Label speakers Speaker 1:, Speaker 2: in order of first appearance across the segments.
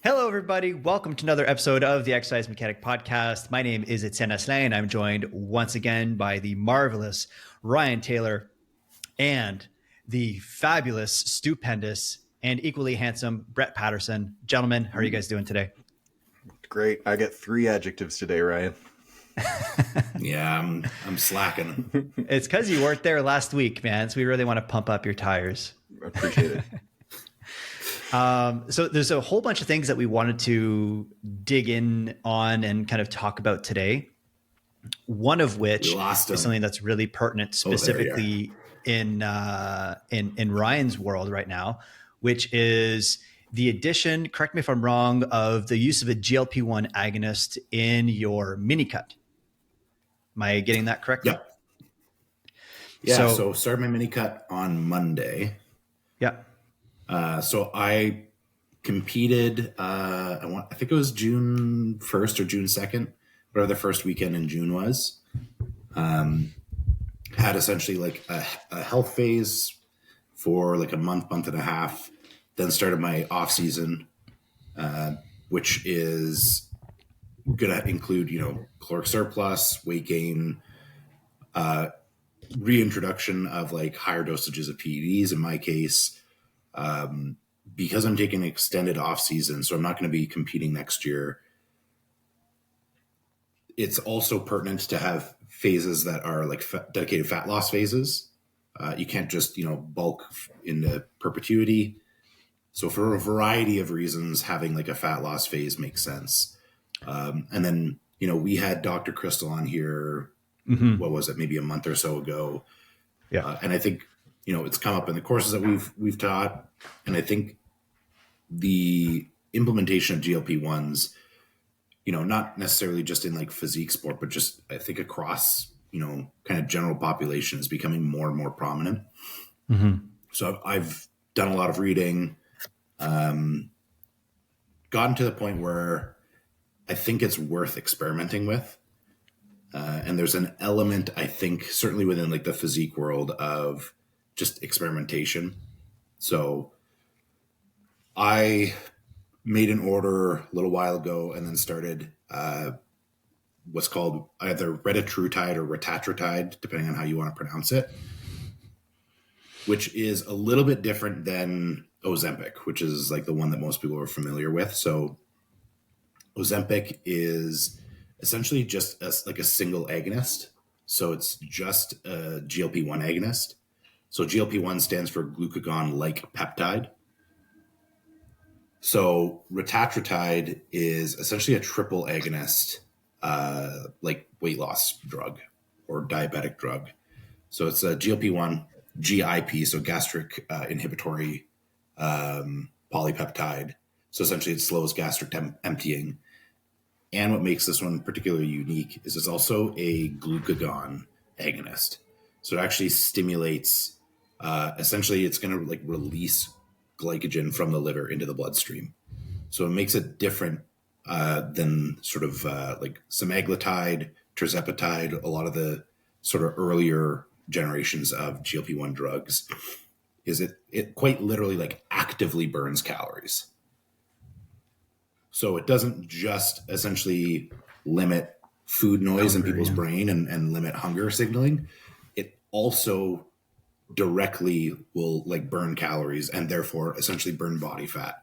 Speaker 1: Hello, everybody. Welcome to another episode of the Exercise Mechanic Podcast. My name is Etienne Asselin, and I'm joined once again by the marvelous Ryan Taylor and the fabulous, stupendous, and equally handsome Brett Patterson. Gentlemen, how are you guys doing today?
Speaker 2: Great. I get 3 adjectives today, Ryan.
Speaker 3: Yeah, I'm slacking.
Speaker 1: It's because you weren't there last week, man. So we really want to pump up your tires.
Speaker 2: Appreciate it.
Speaker 1: So there's a whole bunch of things that we wanted to dig in on and kind of talk about today. One of which is something that's really pertinent specifically in Ryan's world right now, which is the addition, correct me if I'm wrong, of the use of a GLP-1 agonist in your mini cut. Am I getting that correct?
Speaker 3: Yep. Yeah. So started my mini cut on Monday.
Speaker 1: Yeah.
Speaker 3: So I competed, I think it was June 1st or June 2nd, whatever the first weekend in June was. Had essentially like a health phase for like a month and a half, then started my off season, which is going to include, caloric surplus, weight gain, reintroduction of like higher dosages of PEDs in my case, because I'm taking an extended off season, so I'm not going to be competing next year. It's also pertinent to have phases that are like dedicated fat loss phases. You can't just, bulk into perpetuity. So for a variety of reasons, having like a fat loss phase makes sense. And then, we had Dr. Crystal on here. Mm-hmm. What was it? Maybe a month or so ago.
Speaker 1: Yeah.
Speaker 3: And I think, it's come up in the courses that we've taught. And I think the implementation of GLP-1s, not necessarily just in like physique sport, but just I think across, kind of general population is becoming more and more prominent. Mm-hmm. So I've done a lot of reading, gotten to the point where I think it's worth experimenting with. And there's an element, I think, certainly within like the physique world of just experimentation. So I made an order a little while ago and then started what's called either Retatrutide or Ritartritide, depending on how you want to pronounce it, which is a little bit different than Ozempic, which is like the one that most people are familiar with. So Ozempic is essentially just like a single agonist. So it's just a GLP-1 agonist. So GLP-1 stands for glucagon-like peptide. So Ritartritide is essentially a triple agonist, like weight loss drug or diabetic drug. So it's a GLP-1 GIP, so gastric inhibitory polypeptide. So essentially it slows gastric emptying. And what makes this one particularly unique is it's also a glucagon agonist. So it actually stimulates, essentially it's going to like release glycogen from the liver into the bloodstream. So it makes it different than sort of like semaglutide, tirzepatide, a lot of the sort of earlier generations of GLP-1 drugs, is it quite literally like actively burns calories. So it doesn't just essentially limit food noise in people's brain and limit hunger signaling. It also directly will like burn calories and therefore essentially burn body fat.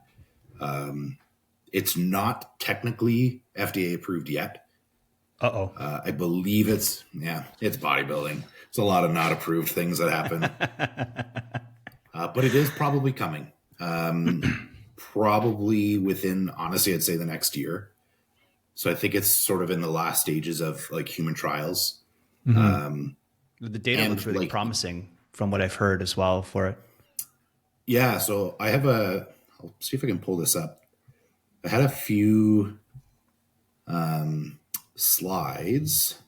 Speaker 3: It's not technically FDA approved yet. I believe it's bodybuilding. It's a lot of not approved things that happen. But it is probably coming. Probably within, honestly, I'd say the next year. So I think it's sort of in the last stages of like human trials.
Speaker 1: Mm-hmm. The data looks really promising from what I've heard as well for it.
Speaker 3: Yeah. So I have I'll see if I can pull this up. I had a few slides,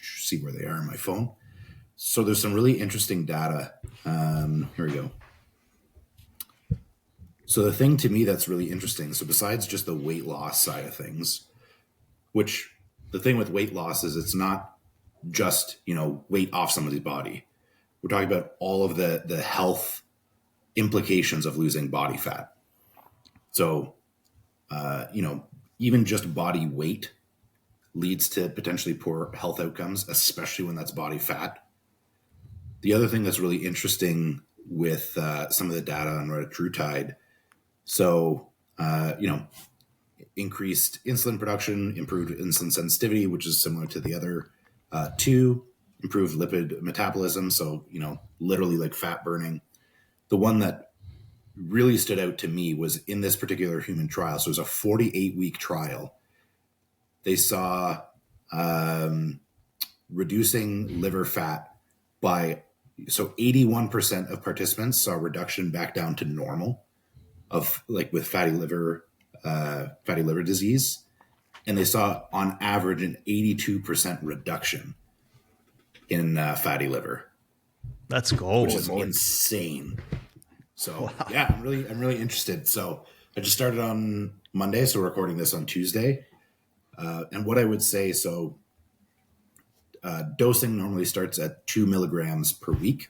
Speaker 3: see where they are on my phone. So there's some really interesting data. Here we go. So the thing to me that's really interesting, so besides just the weight loss side of things, which the thing with weight loss is it's not just, weight off somebody's body. We're talking about all of the health implications of losing body fat. So even just body weight leads to potentially poor health outcomes, especially when that's body fat. The other thing that's really interesting with some of the data on Ritartritide, so, increased insulin production, improved insulin sensitivity, which is similar to the other two, improved lipid metabolism, so, literally like fat burning. The one that really stood out to me was in this particular human trial. So it was a 48-week trial. They saw reducing liver fat by, so 81% of participants saw reduction back down to normal of like with fatty liver disease. And they saw on average an 82% reduction in fatty liver.
Speaker 1: That's gold.
Speaker 3: Which is insane. So wow. Yeah, I'm really interested. So I just started on Monday, so we're recording this on Tuesday. And what I would say, so dosing normally starts at 2 milligrams per week.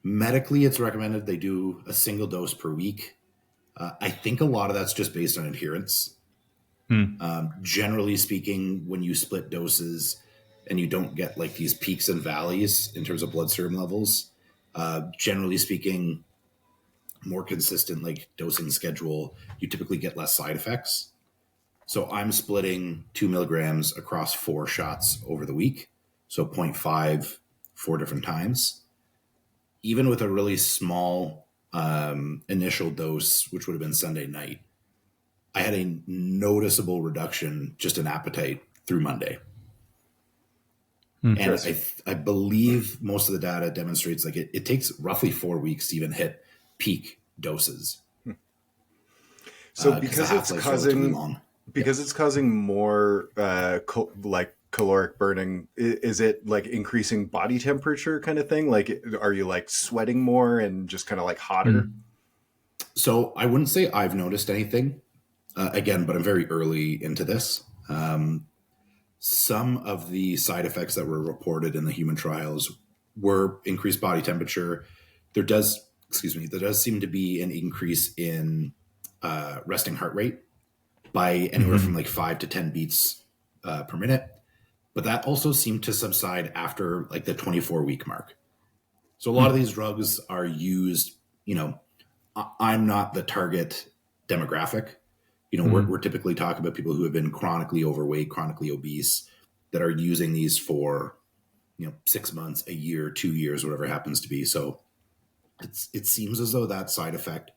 Speaker 3: Medically, it's recommended they do a single dose per week. I think a lot of that's just based on adherence. Generally speaking, when you split doses and you don't get like these peaks and valleys in terms of blood serum levels, generally speaking, more consistent like dosing schedule, you typically get less side effects. So I'm splitting 2 milligrams across 4 shots over the week. So 0.5, 4 different times. Even with a really small initial dose, which would have been Sunday night, I had a noticeable reduction just in appetite through Monday. And I believe most of the data demonstrates like it takes roughly 4 weeks to even hit peak doses.
Speaker 2: So because it's causing more caloric burning, is it like increasing body temperature kind of thing? Like, are you like sweating more and just kind of like hotter?
Speaker 3: So I wouldn't say I've noticed anything again, but I'm very early into this. Some of the side effects that were reported in the human trials were increased body temperature. There does seem to be an increase in resting heart rate by anywhere from like 5 to 10 beats per minute. But that also seemed to subside after like the 24-week mark. So a lot of these drugs are used, I'm not the target demographic. We're typically talking about people who have been chronically overweight, chronically obese, that are using these for, 6 months, a year, 2 years, whatever it happens to be. So it seems as though that side effect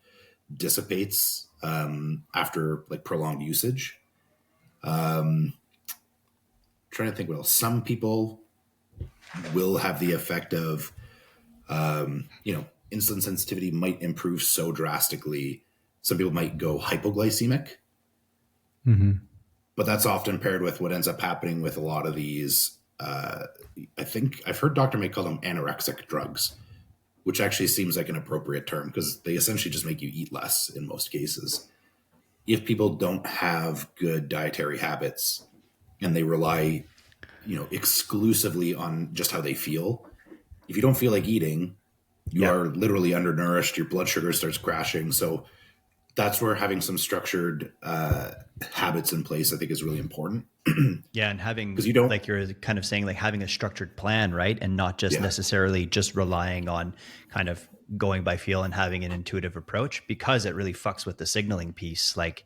Speaker 3: dissipates after like prolonged usage. Trying to think what else. Some people will have the effect of, insulin sensitivity might improve so drastically. Some people might go hypoglycemic. But that's often paired with what ends up happening with a lot of these. I think I've heard Dr. May call them anorexic drugs, which actually seems like an appropriate term because they essentially just make you eat less in most cases. If people don't have good dietary habits and they rely, exclusively on just how they feel, if you don't feel like eating, you are literally undernourished, your blood sugar starts crashing. So that's where having some structured habits in place, I think, is really important.
Speaker 1: Yeah, and having, because you don't, like you're kind of saying, like having a structured plan, right? And not just necessarily just relying on kind of going by feel and having an intuitive approach, because it really fucks with the signaling piece. Like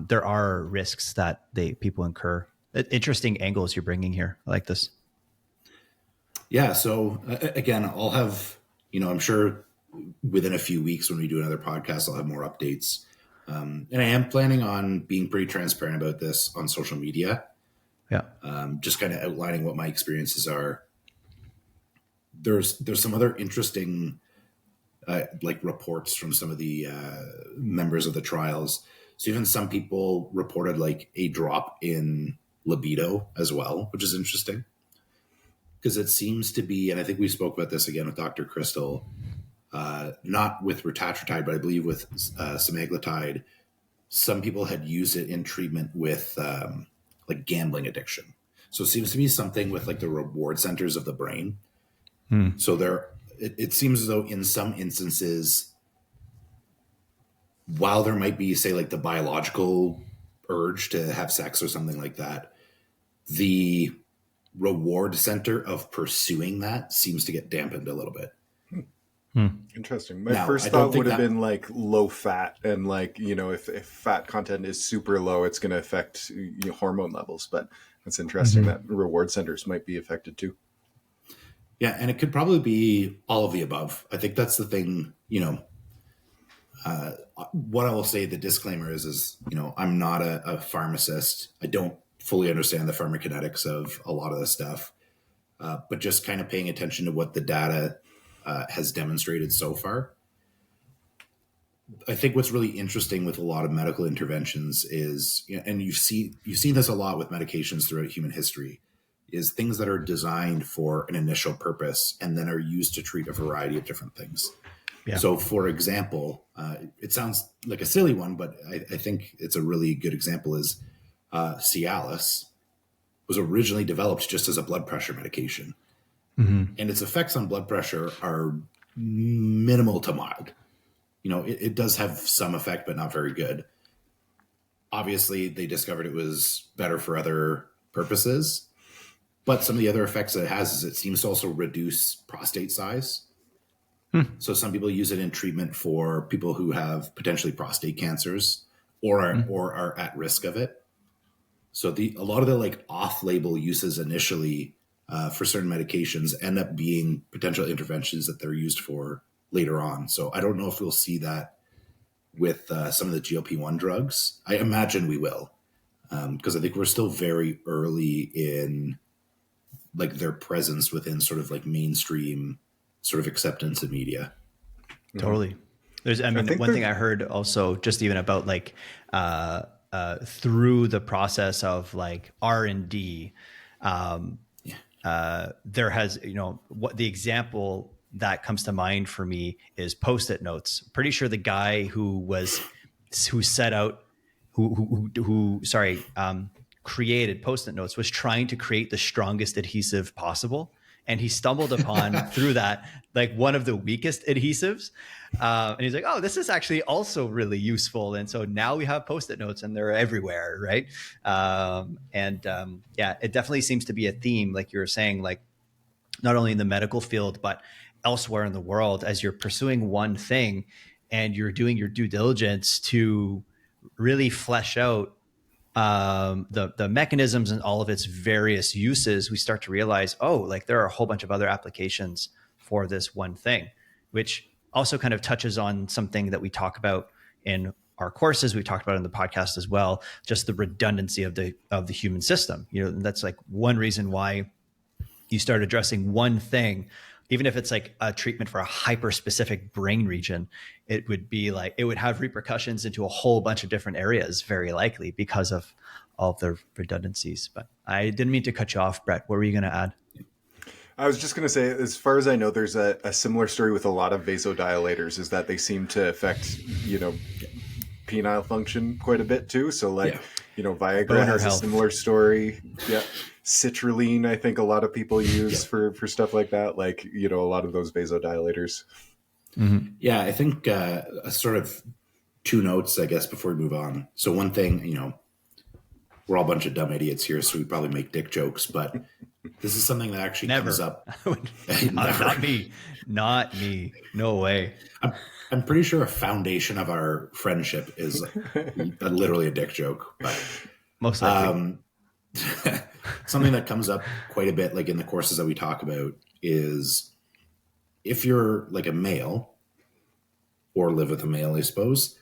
Speaker 1: there are risks that people incur. Interesting angles you're bringing here. I like this.
Speaker 3: Yeah. So again, I'll have, I'm sure within a few weeks when we do another podcast, I'll have more updates. And I am planning on being pretty transparent about this on social media.
Speaker 1: Yeah.
Speaker 3: Just kind of outlining what my experiences are. There's some other interesting like reports from some of the members of the trials. So even some people reported like a drop in libido as well, which is interesting. Because it seems to be, and I think we spoke about this again with Dr. Crystal, not with Retatrutide, but I believe with semaglutide, some people had used it in treatment with like gambling addiction. So it seems to be something with like the reward centers of the brain. So it seems as though in some instances, while there might be, say, like the biological urge to have sex or something like that, the reward center of pursuing that seems to get dampened a little bit.
Speaker 2: Interesting. My first thought would have been like low fat, and like, you know, if fat content is super low, it's going to affect hormone levels. But it's interesting that reward centers might be affected too.
Speaker 3: Yeah, and it could probably be all of the above. I think that's the thing, you know. What I will say, the disclaimer is, you know, I'm not a pharmacist. I don't fully understand the pharmacokinetics of a lot of this stuff, but just kind of paying attention to what the data has demonstrated so far. I think what's really interesting with a lot of medical interventions is, you know, and you've seen this a lot with medications throughout human history, is things that are designed for an initial purpose and then are used to treat a variety of different things. Yeah. So, for example, it sounds like a silly one, but I think it's a really good example, is Cialis was originally developed just as a blood pressure medication. And its effects on blood pressure are minimal to mild. You know, it does have some effect, but not very good. Obviously, they discovered it was better for other purposes. But some of the other effects that it has is it seems to also reduce prostate size. So some people use it in treatment for people who have potentially prostate cancers or are at risk of it. So a lot of the like off-label uses initially for certain medications end up being potential interventions that they're used for later on. So I don't know if we'll see that with some of the GLP-1 drugs. I imagine we will, because I think we're still very early in like their presence within sort of like mainstream sort of acceptance in media.
Speaker 1: Totally. There's, I mean, one thing I heard also just even about like through the process of like R&D, there has, you know, what the example that comes to mind for me is Post-it notes. Pretty sure the guy who created Post-it notes was trying to create the strongest adhesive possible. And he stumbled upon through that, like one of the weakest adhesives. And he's like, oh, this is actually also really useful. And so now we have Post-it notes and they're everywhere. Right. Yeah, it definitely seems to be a theme, like you were saying, like not only in the medical field, but elsewhere in the world, as you're pursuing one thing and you're doing your due diligence to really flesh out the mechanisms and all of its various uses, we start to realize, oh, like there are a whole bunch of other applications for this one thing, which also kind of touches on something that we talk about in our courses. We talked about in the podcast as well, just the redundancy of the human system. You know, that's like one reason why you start addressing one thing, even if it's like a treatment for a hyper-specific brain region, it would be like, it would have repercussions into a whole bunch of different areas, very likely because of all of the redundancies. But I didn't mean to cut you off, Brett. What were you going to add?
Speaker 2: I was just going to say, as far as I know, there's a similar story with a lot of vasodilators, is that they seem to affect, you know, penile function quite a bit too. So like, you know, Viagra has a similar story. Yeah. Citrulline, I think a lot of people use for stuff like that. Like, you know, a lot of those vasodilators.
Speaker 3: Yeah. I think sort of two notes, I guess, before we move on. So one thing, you know, we're all a bunch of dumb idiots here, so we probably make dick jokes, but this is something that actually comes up.
Speaker 1: Not me. No way.
Speaker 3: I'm pretty sure a foundation of our friendship is literally a dick joke, but
Speaker 1: most likely.
Speaker 3: Something that comes up quite a bit, like in the courses that we talk about, is if you're like a male or live with a male, I suppose,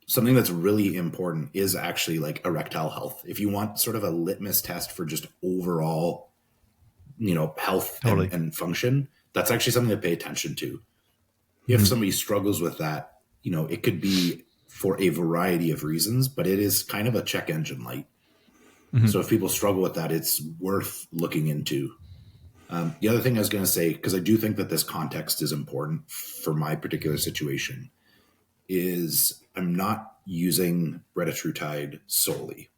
Speaker 3: something that's really important is actually like erectile health. If you want sort of a litmus test for just overall, you know, health and function, that's actually something to pay attention to. If somebody struggles with that, you know, it could be for a variety of reasons, but it is kind of a check engine light. So if people struggle with that, it's worth looking into. The other thing I was going to say, because I do think that this context is important for my particular situation, is I'm not using Retatrutide solely.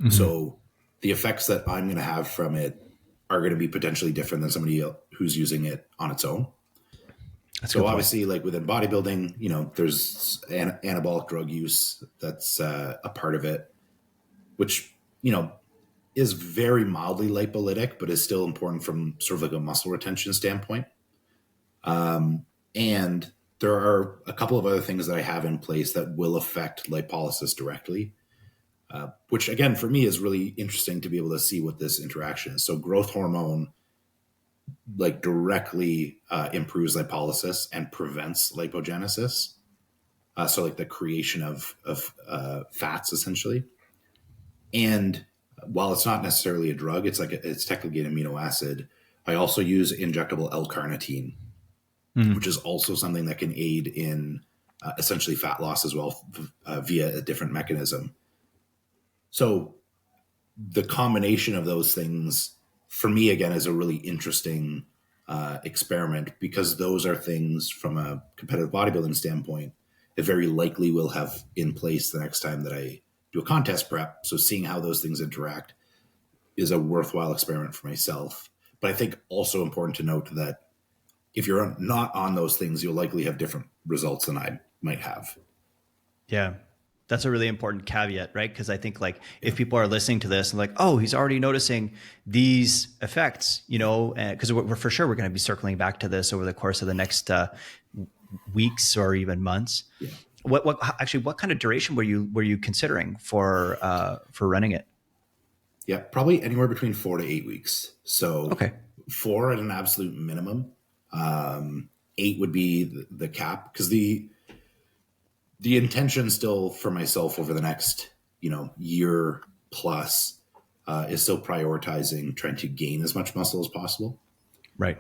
Speaker 3: So the effects that I'm going to have from it are going to be potentially different than somebody else who's using it on its own. So obviously, like within bodybuilding, you know, there's anabolic drug use that's a part of it, which, you know, is very mildly lipolytic, but is still important from sort of like a muscle retention standpoint. And there are a couple of other things that I have in place that will affect lipolysis directly, which again, for me is really interesting to be able to see what this interaction is. So growth hormone like directly improves lipolysis and prevents lipogenesis. So like the creation of fats essentially. And while it's not necessarily a drug, it's technically an amino acid. I also use injectable L-carnitine, which is also something that can aid in essentially fat loss as well via a different mechanism. So the combination of those things for me, again, is a really interesting experiment, because those are things from a competitive bodybuilding standpoint that very likely will have in place the next time that I do a contest prep. So seeing how those things interact is a worthwhile experiment for myself. But I think also important to note that if you're not on those things, you'll likely have different results than I might have.
Speaker 1: Yeah. That's a really important caveat, right? Because I think like if people are listening to this and like, oh, he's already noticing these effects, you know, because we're for sure we're going to be circling back to this over the course of the next weeks or even months. Yeah. What kind of duration were you considering for running it?
Speaker 3: Yeah, probably anywhere between 4 to 8 weeks. So
Speaker 1: okay.
Speaker 3: 4 at an absolute minimum. 8 would be the cap, because the intention still for myself over the next, you know, year plus is still prioritizing trying to gain as much muscle as possible.
Speaker 1: Right.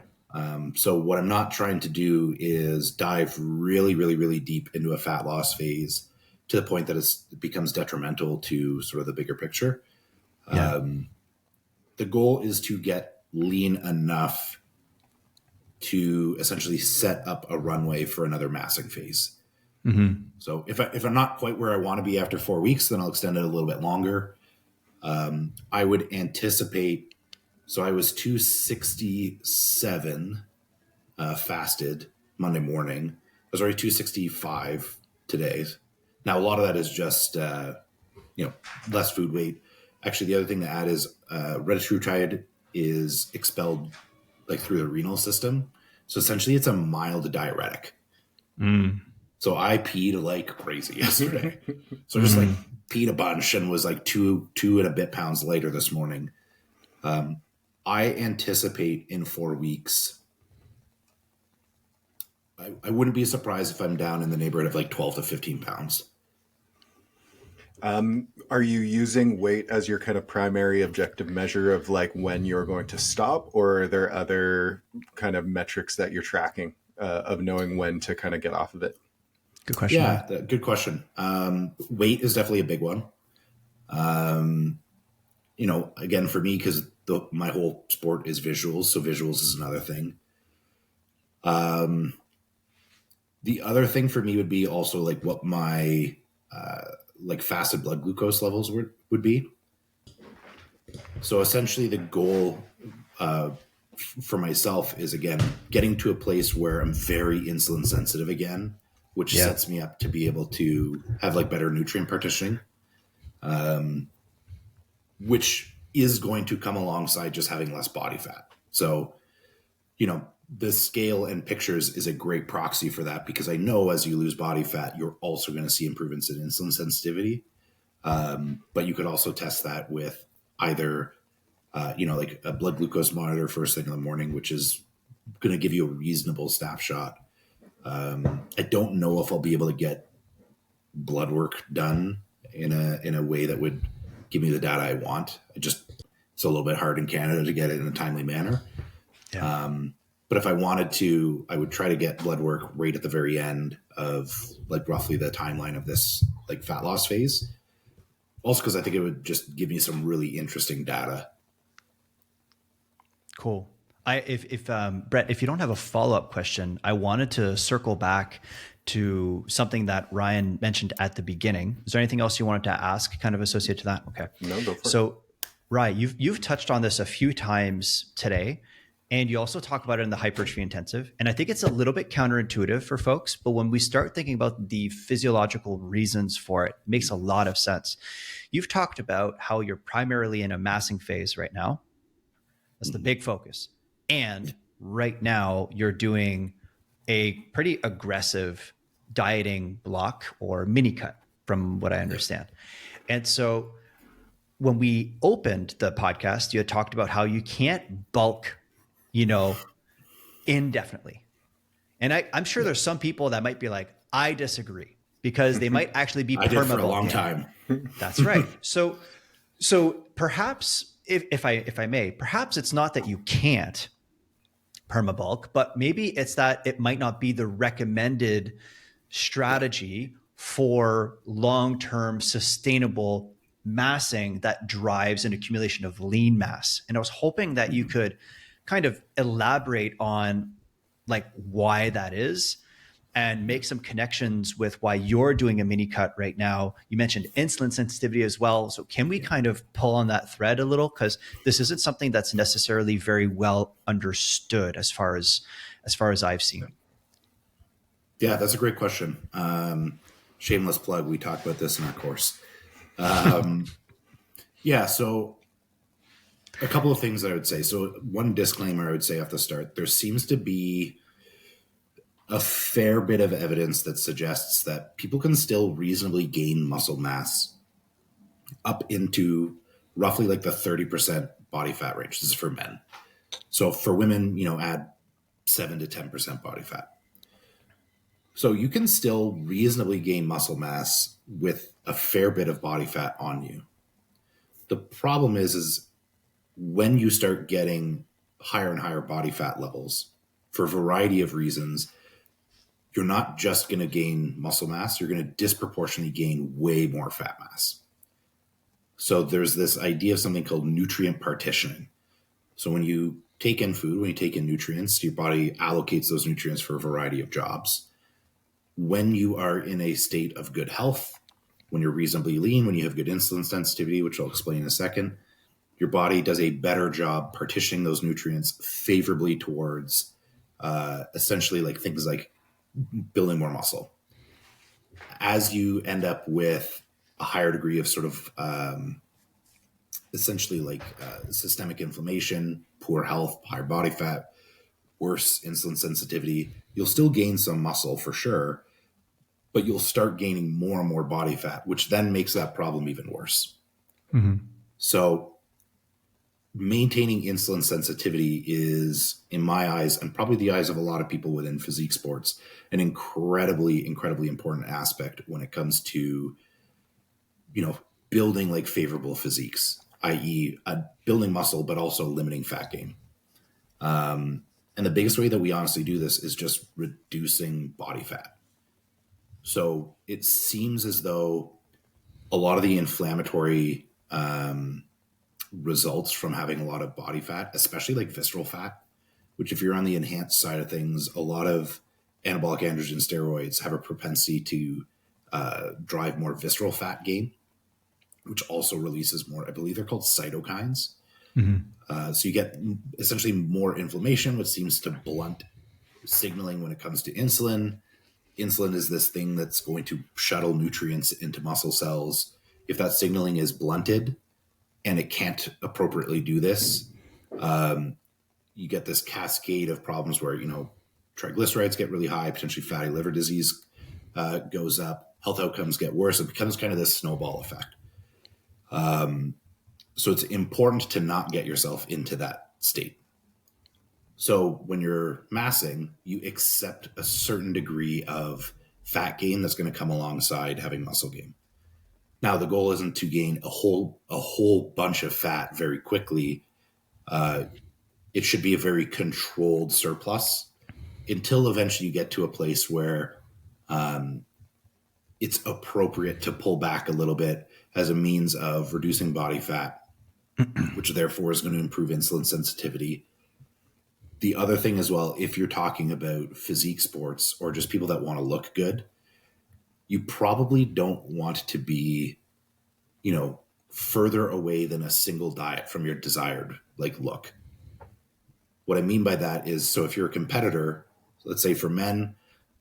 Speaker 3: So what I'm not trying to do is dive really, really, really deep into a fat loss phase to the point that it becomes detrimental to sort of the bigger picture.
Speaker 1: Yeah.
Speaker 3: The goal is to get lean enough to essentially set up a runway for another massing phase.
Speaker 1: Mm-hmm.
Speaker 3: So if I'm not quite where I want to be after 4 weeks, then I'll extend it a little bit longer. I would anticipate, so I was 267 fasted Monday morning. I was already 265 today. Now, a lot of that is just, less food weight. Actually, the other thing to add is Ritartritide is expelled like through the renal system. So essentially it's a mild diuretic. So I peed like crazy yesterday. So just like peed a bunch and was like two and a bit pounds lighter this morning. I anticipate in 4 weeks, I wouldn't be surprised if I'm down in the neighborhood of like 12 to 15 pounds.
Speaker 2: Are you using weight as your kind of primary objective measure of like when you're going to stop, or are there other kind of metrics that you're tracking of knowing when to kind of get off of it?
Speaker 1: Good question.
Speaker 3: Yeah, good question. Weight is definitely a big one. Again, for me, because my whole sport is visuals, so visuals is another thing. The other thing for me would be also like what my like fasted blood glucose levels would be. So essentially the goal for myself is, again, getting to a place where I'm very insulin sensitive again, which sets me up to be able to have like better nutrient partitioning, which is going to come alongside just having less body fat. So, the scale and pictures is a great proxy for that, because I know as you lose body fat, you're also going to see improvements in insulin sensitivity. But you could also test that with either, like a blood glucose monitor first thing in the morning, which is going to give you a reasonable snapshot. I don't know if I'll be able to get blood work done in a way that would give me the data I want. It's a little bit hard in Canada to get it in a timely manner.
Speaker 1: Yeah.
Speaker 3: But if I wanted to, I would try to get blood work right at the very end of like roughly the timeline of this like fat loss phase. Also, because I think it would just give me some really interesting data.
Speaker 1: Cool. If Brett, if you don't have a follow-up question, I wanted to circle back to something that Ryan mentioned at the beginning. Is there anything else you wanted to ask kind of associated to that? Okay.
Speaker 2: No, go for it.
Speaker 1: So, Ryan, you've touched on this a few times today, And you also talk about it in the hypertrophy intensive. And I think it's a little bit counterintuitive for folks, but when we start thinking about the physiological reasons for it, it makes a lot of sense. You've talked about how you're primarily in a massing phase right now. That's the big focus. And right now you're doing a pretty aggressive dieting block or mini cut, from what I understand. And so when we opened the podcast, you had talked about how you can't bulk, indefinitely. And I'm sure there's some people that might be like, I disagree, because they might actually be
Speaker 3: I did for a long
Speaker 1: perma-bulking.
Speaker 3: time.
Speaker 1: That's right. So perhaps, if I may, perhaps it's not that you can't permabulk, but maybe it's that it might not be the recommended strategy for long-term sustainable massing that drives an accumulation of lean mass. And I was hoping that you could kind of elaborate on like why that is and make some connections with why you're doing a mini cut right now. You mentioned insulin sensitivity as well. So can we kind of pull on that thread a little? Because this isn't something that's necessarily very well understood as far as I've seen.
Speaker 3: Yeah, that's a great question. Shameless plug. We talk about this in our course. Yeah, so a couple of things that I would say. So one disclaimer I would say off the start, there seems to be a fair bit of evidence that suggests that people can still reasonably gain muscle mass up into roughly like the 30% body fat range. This is for men. So for women, add 7 to 10% body fat. So you can still reasonably gain muscle mass with a fair bit of body fat on you. The problem is when you start getting higher and higher body fat levels, for a variety of reasons, you're not just going to gain muscle mass, you're going to disproportionately gain way more fat mass. So there's this idea of something called nutrient partitioning. So when you take in food, when you take in nutrients, your body allocates those nutrients for a variety of jobs. When you are in a state of good health, when you're reasonably lean, when you have good insulin sensitivity, which I'll explain in a second, your body does a better job partitioning those nutrients favorably towards essentially like things like building more muscle. As you end up with a higher degree of sort of essentially like systemic inflammation, poor health, higher body fat, worse insulin sensitivity, you'll still gain some muscle for sure, but you'll start gaining more and more body fat, which then makes that problem even worse. Mm-hmm. So maintaining insulin sensitivity is, in my eyes, and probably the eyes of a lot of people within physique sports, an incredibly, incredibly important aspect when it comes to, building like favorable physiques, i.e. Building muscle, but also limiting fat gain. And the biggest way that we honestly do this is just reducing body fat. So it seems as though a lot of the inflammatory results from having a lot of body fat, especially like visceral fat, which if you're on the enhanced side of things, a lot of anabolic androgen steroids have a propensity to drive more visceral fat gain, which also releases more, I believe they're called cytokines. Mm-hmm. So you get essentially more inflammation, which seems to blunt signaling when it comes to insulin. Insulin is this thing that's going to shuttle nutrients into muscle cells. If that signaling is blunted and it can't appropriately do this, you get this cascade of problems where, triglycerides get really high, potentially fatty liver disease goes up, health outcomes get worse. It becomes kind of this snowball effect. So it's important to not get yourself into that state. So when you're massing, you accept a certain degree of fat gain that's going to come alongside having muscle gain. Now, the goal isn't to gain a whole bunch of fat very quickly. It should be a very controlled surplus until eventually you get to a place where it's appropriate to pull back a little bit as a means of reducing body fat, which therefore is going to improve insulin sensitivity. The other thing as well, if you're talking about physique sports or just people that want to look good, you probably don't want to be, further away than a single diet from your desired look. What I mean by that is, so if you're a competitor, let's say for men,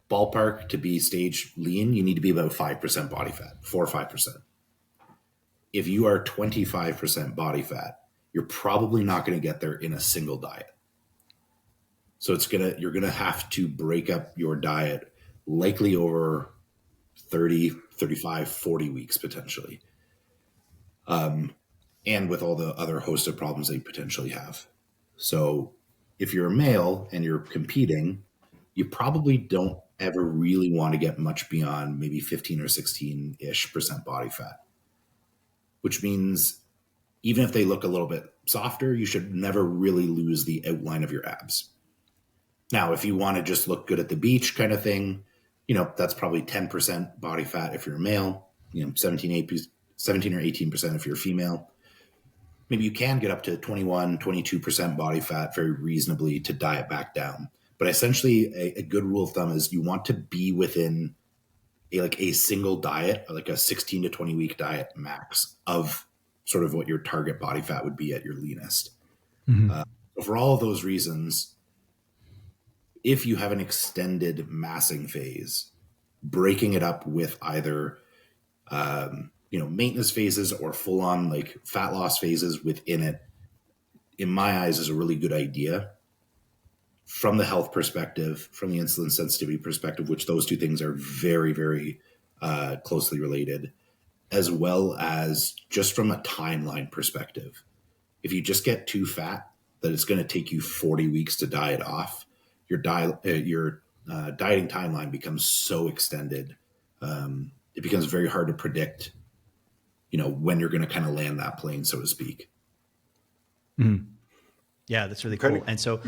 Speaker 3: ballpark to be stage lean, you need to be about 5% body fat, 4 or 5%. If you are 25% body fat, you're probably not going to get there in a single diet. So you're going to have to break up your diet likely over 30, 35, 40 weeks potentially. And with all the other host of problems that you potentially have. So if you're a male and you're competing, you probably don't ever really want to get much beyond maybe 15 or 16-ish% body fat, which means even if they look a little bit softer, you should never really lose the outline of your abs. Now, if you want to just look good at the beach kind of thing, that's probably 10% body fat if you're a male, 17 or 18% if you're a female. Maybe you can get up to 21, 22% body fat very reasonably to diet back down. But essentially, a good rule of thumb is you want to be within a single diet, like a 16 to 20 week diet max of sort of what your target body fat would be at your leanest. Mm-hmm. So for all of those reasons, if you have an extended massing phase, breaking it up with either maintenance phases or full on like fat loss phases within it, in my eyes, is a really good idea from the health perspective, from the insulin sensitivity perspective, which those two things are very, very closely related, as well as just from a timeline perspective. If you just get too fat, that it's going to take you 40 weeks to diet off, your dieting timeline becomes so extended. It becomes very hard to predict, when you're going to kind of land that plane, so to speak.
Speaker 1: Mm. Yeah, that's really cool. And so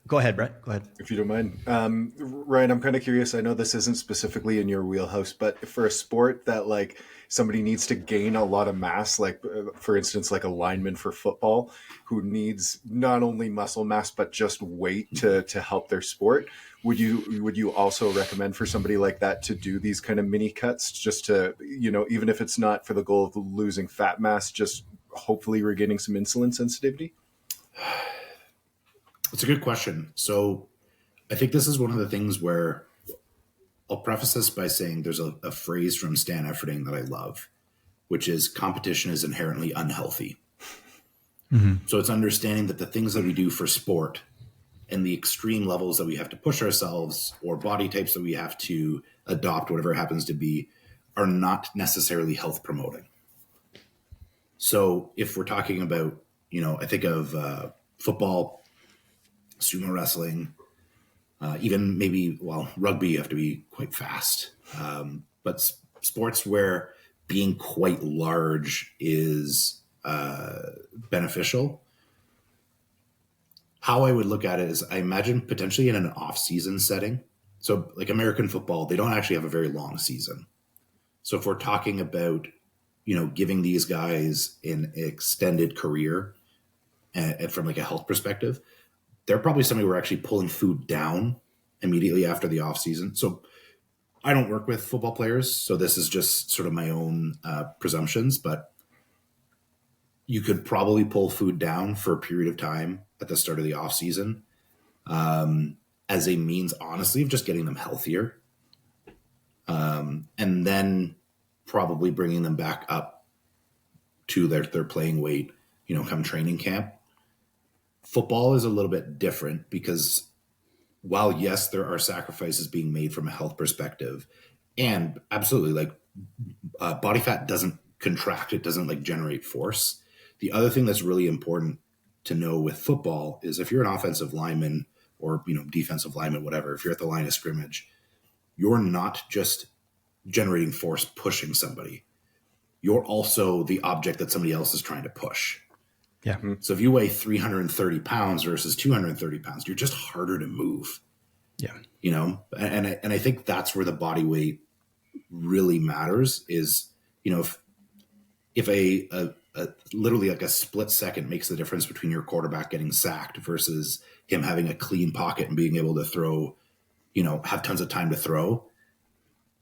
Speaker 1: go ahead, Brett. Go ahead.
Speaker 2: If you don't mind. Ryan, I'm kind of curious. I know this isn't specifically in your wheelhouse, but for a sport that like somebody needs to gain a lot of mass, like for instance, like a lineman for football who needs not only muscle mass, but just weight to help their sport. Would you also recommend for somebody like that to do these kind of mini cuts just to, even if it's not for the goal of losing fat mass, just hopefully regaining some insulin sensitivity?
Speaker 3: It's a good question. So I think this is one of the things where I'll preface this by saying there's a phrase from Stan Efferding that I love, which is competition is inherently unhealthy. Mm-hmm. So it's understanding that the things that we do for sport and the extreme levels that we have to push ourselves or body types that we have to adopt, whatever it happens to be, are not necessarily health promoting. So if we're talking about, I think of football, sumo wrestling, even maybe, rugby, you have to be quite fast. But sports where being quite large is beneficial, how I would look at it is I imagine potentially in an off-season setting. So like American football, they don't actually have a very long season. So if we're talking about, giving these guys an extended career and from like a health perspective, they're probably somebody who are actually pulling food down immediately after the off season. So I don't work with football players, so this is just sort of my own presumptions, but you could probably pull food down for a period of time at the start of the off season as a means, honestly, of just getting them healthier. And then probably bringing them back up to their playing weight, come training camp. Football is a little bit different because while, yes, there are sacrifices being made from a health perspective, and absolutely, like body fat doesn't contract, it doesn't generate force. The other thing that's really important to know with football is if you're an offensive lineman or defensive lineman, whatever, if you're at the line of scrimmage, you're not just generating force pushing somebody. You're also the object that somebody else is trying to push.
Speaker 1: Yeah.
Speaker 3: So if you weigh 330 pounds versus 230 pounds, you're just harder to move.
Speaker 1: Yeah.
Speaker 3: And I think that's where the body weight really matters is, if a literally like a split second makes the difference between your quarterback getting sacked versus him having a clean pocket and being able to throw, have tons of time to throw.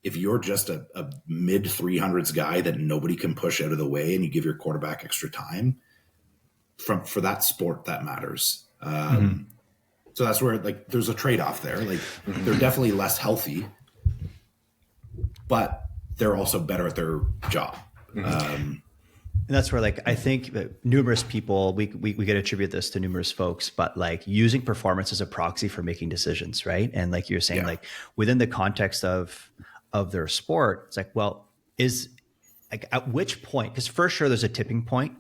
Speaker 3: If you're just a mid 300s guy that nobody can push out of the way and you give your quarterback extra time, for that sport, that matters. So that's where like there's a trade-off there. Like they're definitely less healthy, but they're also better at their job.
Speaker 1: And that's where, like, I think that numerous people, we could attribute this to numerous folks, but like using performance as a proxy for making decisions, right? And like you're saying, like within the context of their sport, it's like, well, is like at which point? Because for sure, there's a tipping point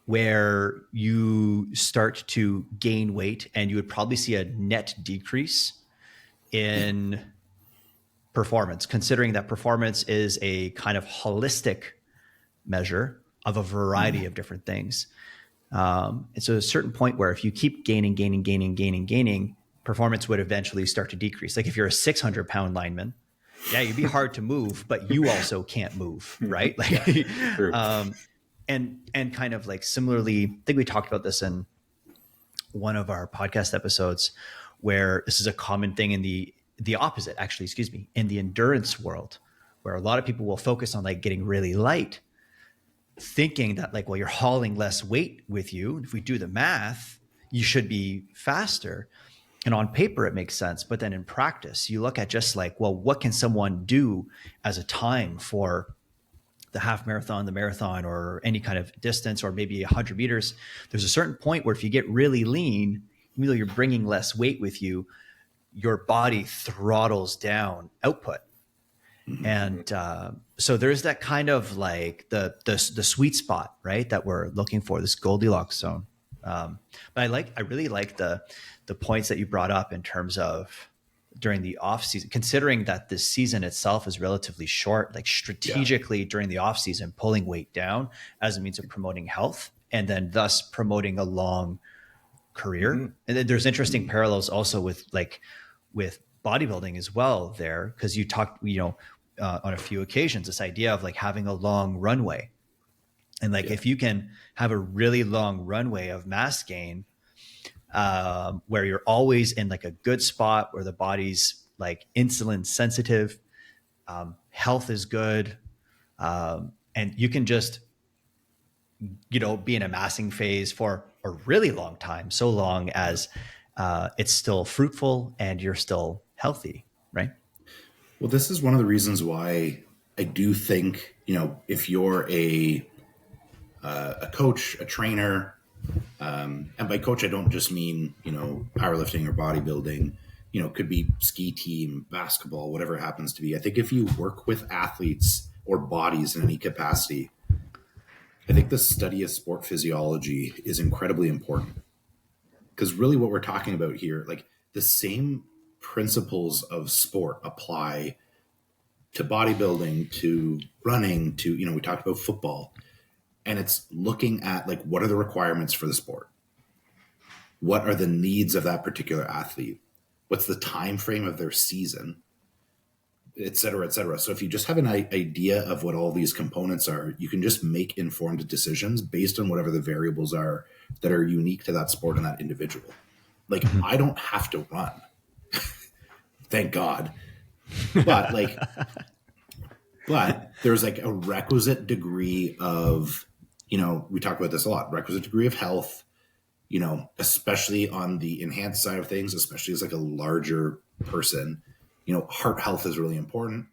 Speaker 1: where you start to gain weight, and you would probably see a net decrease in performance, considering that performance is a kind of holistic measure of a variety of different things. And so a certain point where if you keep gaining, performance would eventually start to decrease. Like if you're a 600-pound lineman, yeah, you'd be hard to move, but you also can't move, right? Like, and kind of like similarly, I think we talked about this in one of our podcast episodes, where this is a common thing in the opposite, actually, excuse me, in the endurance world, where a lot of people will focus on like getting really light, thinking that like, well, you're hauling less weight with you. If we do the math, you should be faster. And on paper, it makes sense. But then in practice, you look at just like, well, what can someone do as a time for the half marathon, the marathon, or any kind of distance, or maybe 100 meters? There's a certain point where if you get really lean, even though you're bringing less weight with you, your body throttles down output. And so there's that kind of like the sweet spot, right, that we're looking for, this Goldilocks zone. But I really like the points that you brought up in terms of during the off season, considering that this season itself is relatively short, like strategically during the off season, pulling weight down as a means of promoting health, and then thus promoting a long career. And then there's interesting parallels also with bodybuilding as well there, because you talked, on a few occasions, this idea of like having a long runway. And like, if you can have a really long runway of mass gain, where you're always in like a good spot where the body's like insulin sensitive, health is good. And you can just, be in a massing phase for a really long time, so long as it's still fruitful and you're still healthy, right?
Speaker 3: Well, this is one of the reasons why I do think, if you're a coach, a trainer, and by coach, I don't just mean, powerlifting or bodybuilding, could be ski team, basketball, whatever it happens to be. I think if you work with athletes or bodies in any capacity, I think the study of sport physiology is incredibly important. Because really what we're talking about here, like the same principles of sport apply to bodybuilding, to running, to, we talked about football. And it's looking at like, what are the requirements for the sport? What are the needs of that particular athlete? What's the time frame of their season? Et cetera, et cetera. So if you just have an idea of what all these components are, you can just make informed decisions based on whatever the variables are that are unique to that sport and that individual. Like, I don't have to run. Thank God. But but there's like a requisite degree of, we talk about this a lot, requisite degree of health, especially on the enhanced side of things, especially as like a larger person, heart health is really important.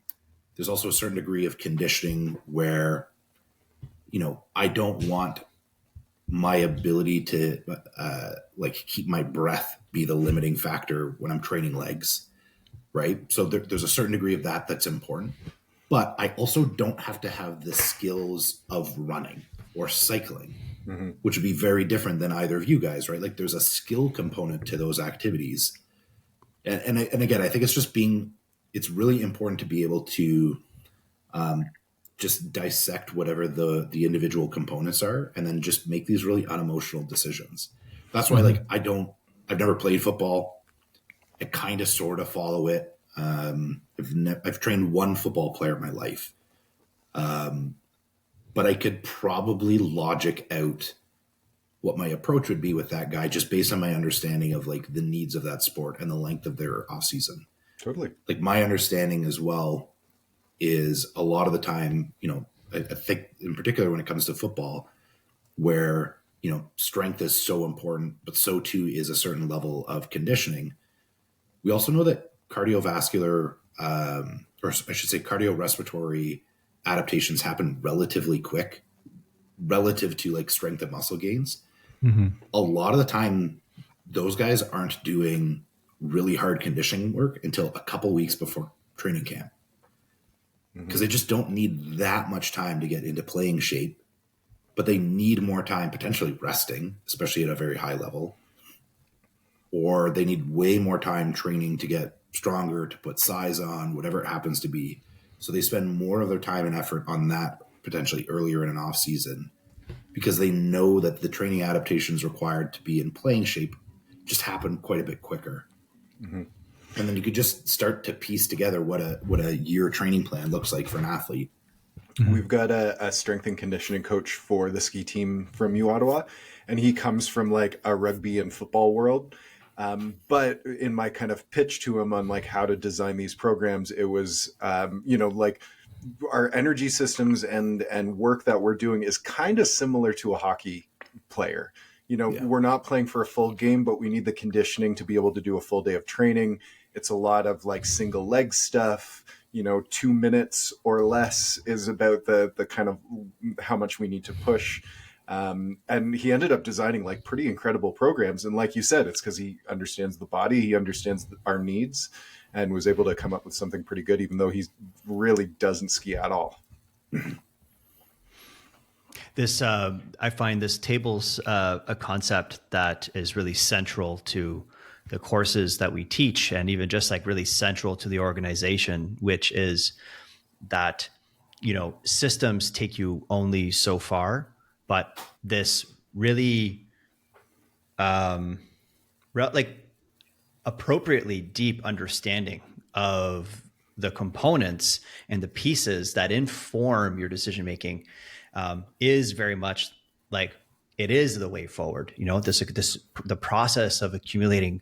Speaker 3: There's also a certain degree of conditioning where, I don't want my ability to keep my breath be the limiting factor when I'm training legs. Right. So there's a certain degree of that that's important, but I also don't have to have the skills of running or cycling, which would be very different than either of you guys. Right. Like there's a skill component to those activities. And again, I think it's really important to be able to just dissect whatever the individual components are, and then just make these really unemotional decisions. That's why, I've never played football. I kind of sort of follow it. I've trained one football player in my life. But I could probably logic out what my approach would be with that guy just based on my understanding of like the needs of that sport and the length of their off season.
Speaker 2: Totally.
Speaker 3: Like my understanding as well is a lot of the time, I think in particular when it comes to football, where strength is so important, but so too is a certain level of conditioning. We also know that cardiovascular, or I should say cardiorespiratory adaptations happen relatively quick relative to like strength and muscle gains. Mm-hmm. A lot of the time, those guys aren't doing really hard conditioning work until a couple weeks before training camp, because they just don't need that much time to get into playing shape, but they need more time potentially resting, especially at a very high level, or they need way more time training to get stronger, to put size on, whatever it happens to be. So they spend more of their time and effort on that potentially earlier in an off season, because they know that the training adaptations required to be in playing shape just happen quite a bit quicker. Mm-hmm. And then you could just start to piece together what a year training plan looks like for an athlete.
Speaker 2: Mm-hmm. We've got a strength and conditioning coach for the ski team from U Ottawa, and he comes from like a rugby and football world. But in my kind of pitch to him on like how to design these programs, it was, like our energy systems and work that we're doing is kind of similar to a hockey player. We're not playing for a full game, but we need the conditioning to be able to do a full day of training. It's a lot of like single leg stuff, 2 minutes or less is about the kind of how much we need to push. And he ended up designing like pretty incredible programs. And like you said, it's because he understands the body, he understands our needs, and was able to come up with something pretty good, even though he really doesn't ski at all.
Speaker 1: This, I find this table's a concept that is really central to the courses that we teach, and even just like really central to the organization, which is that, systems take you only so far, but this really, like appropriately deep understanding of the components and the pieces that inform your decision making is very much like it is the way forward. The process of accumulating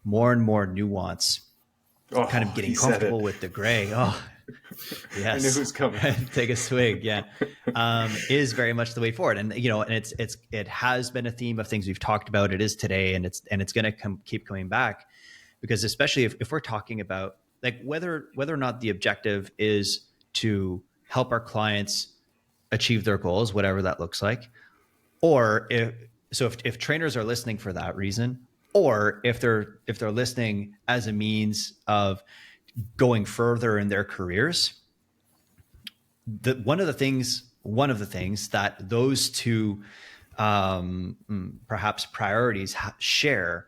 Speaker 1: more and more nuance, kind of getting comfortable with the gray. Oh, yes.
Speaker 2: I knew who's coming.
Speaker 1: Take a swig. Yeah. Is very much the way forward. And, and it has been a theme of things we've talked about. It is today, and it's going to keep coming back, because especially if we're talking about like whether or not the objective is to help our clients achieve their goals, whatever that looks like, or if trainers are listening for that reason, or if they're listening as a means of going further in their careers, one of the things that those two perhaps priorities share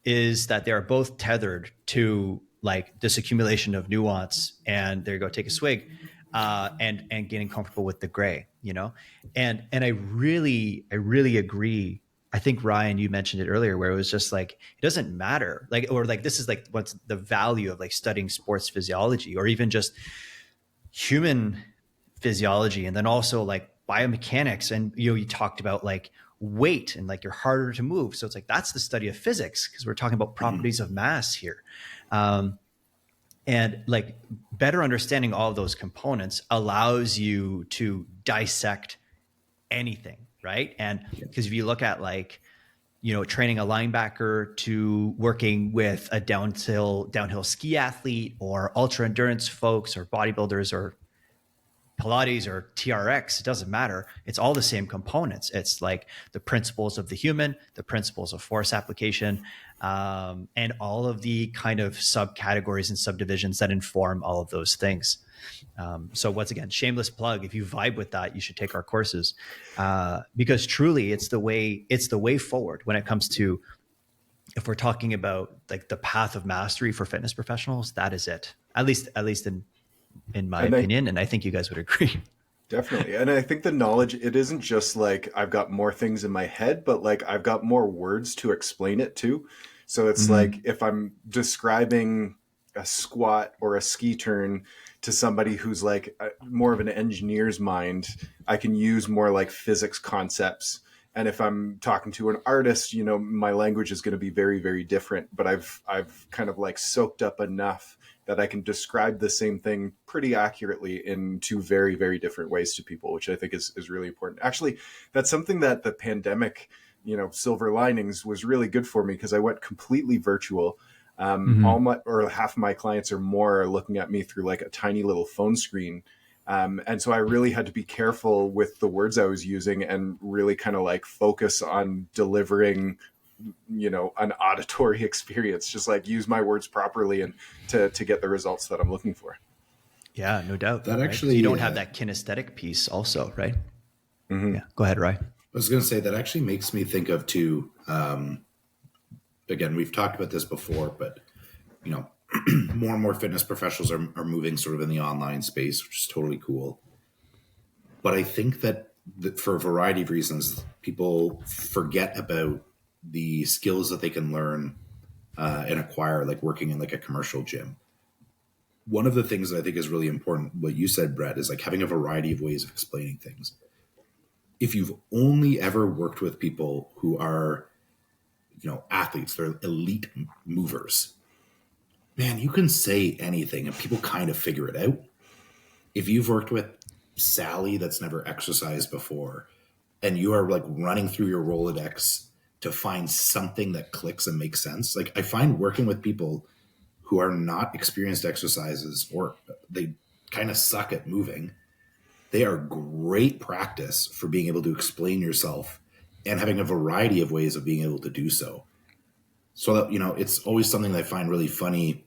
Speaker 1: is that they are both tethered to like this accumulation of nuance, and there you go, take a swig, and getting comfortable with the gray, and I really agree. I think Ryan, you mentioned it earlier, where it was just like, it doesn't matter, like, or like, this is like what's the value of like studying sports physiology, or even just human physiology, and then also like biomechanics. And you talked about like weight and like you're harder to move. So it's like, that's the study of physics, because we're talking about properties of mass here. And like better understanding all of those components allows you to dissect anything, right? And because if you look at like, training a linebacker to working with a downhill ski athlete, or ultra endurance folks, or bodybuilders, or Pilates, or TRX, it doesn't matter. It's all the same components. It's like the principles of the human, the principles of force application, and all of the kind of subcategories and subdivisions that inform all of those things. So once again, shameless plug. If you vibe with that, you should take our courses, because truly it's the way forward when it comes to, if we're talking about like the path of mastery for fitness professionals, that is it. At least in my opinion, and I think you guys would agree.
Speaker 2: Definitely. And I think the knowledge, it isn't just like I've got more things in my head, but like I've got more words to explain it to. So it's like if I'm describing a squat or a ski turn to somebody who's like more of an engineer's mind, I can use more like physics concepts. And if I'm talking to an artist, my language is going to be very, very different, but I've kind of like soaked up enough that I can describe the same thing pretty accurately in two very, very different ways to people, which I think is really important. Actually, that's something that the pandemic silver linings was really good for me because I went completely virtual. Half my clients or more are looking at me through like a tiny little phone screen. And so I really had to be careful with the words I was using and really kind of like focus on delivering, an auditory experience, just like use my words properly and to get the results that I'm looking for.
Speaker 1: Yeah, no doubt.
Speaker 3: That
Speaker 1: right?
Speaker 3: actually,
Speaker 1: so you don't have that kinesthetic piece also, right? Yeah. Go ahead, Rye.
Speaker 3: I was going to say that actually makes me think of too, again, we've talked about this before, but more and more fitness professionals are moving sort of in the online space, which is totally cool. But I think that for a variety of reasons, people forget about the skills that they can learn and acquire, like working in like a commercial gym. One of the things that I think is really important, what you said, Brett, is like having a variety of ways of explaining things. If you've only ever worked with people who are, athletes, they're elite movers, man, you can say anything and people kind of figure it out. If you've worked with Sally that's never exercised before and you are like running through your Rolodex to find something that clicks and makes sense. Like I find working with people who are not experienced exercises or they kind of suck at moving, they are great practice for being able to explain yourself and having a variety of ways of being able to do so. So that, it's always something that I find really funny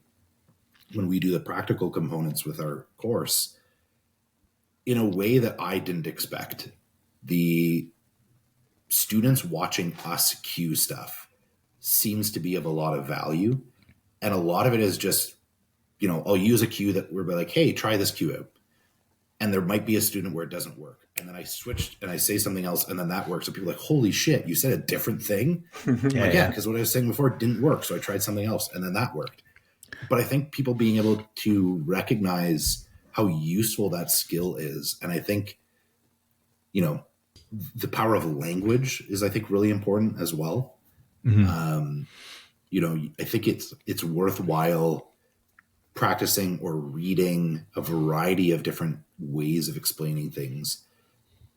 Speaker 3: when we do the practical components with our course in a way that I didn't expect. The students watching us cue stuff seems to be of a lot of value. And a lot of it is just, I'll use a cue that we're like, hey, try this cue out. And there might be a student where it doesn't work. And then I switched and I say something else and then that works. And people are like, holy shit, you said a different thing? Because what I was saying before didn't work. So I tried something else and then that worked. But I think people being able to recognize how useful that skill is. And I think, the power of language is, I think, really important as well. I think it's worthwhile practicing or reading a variety of different ways of explaining things.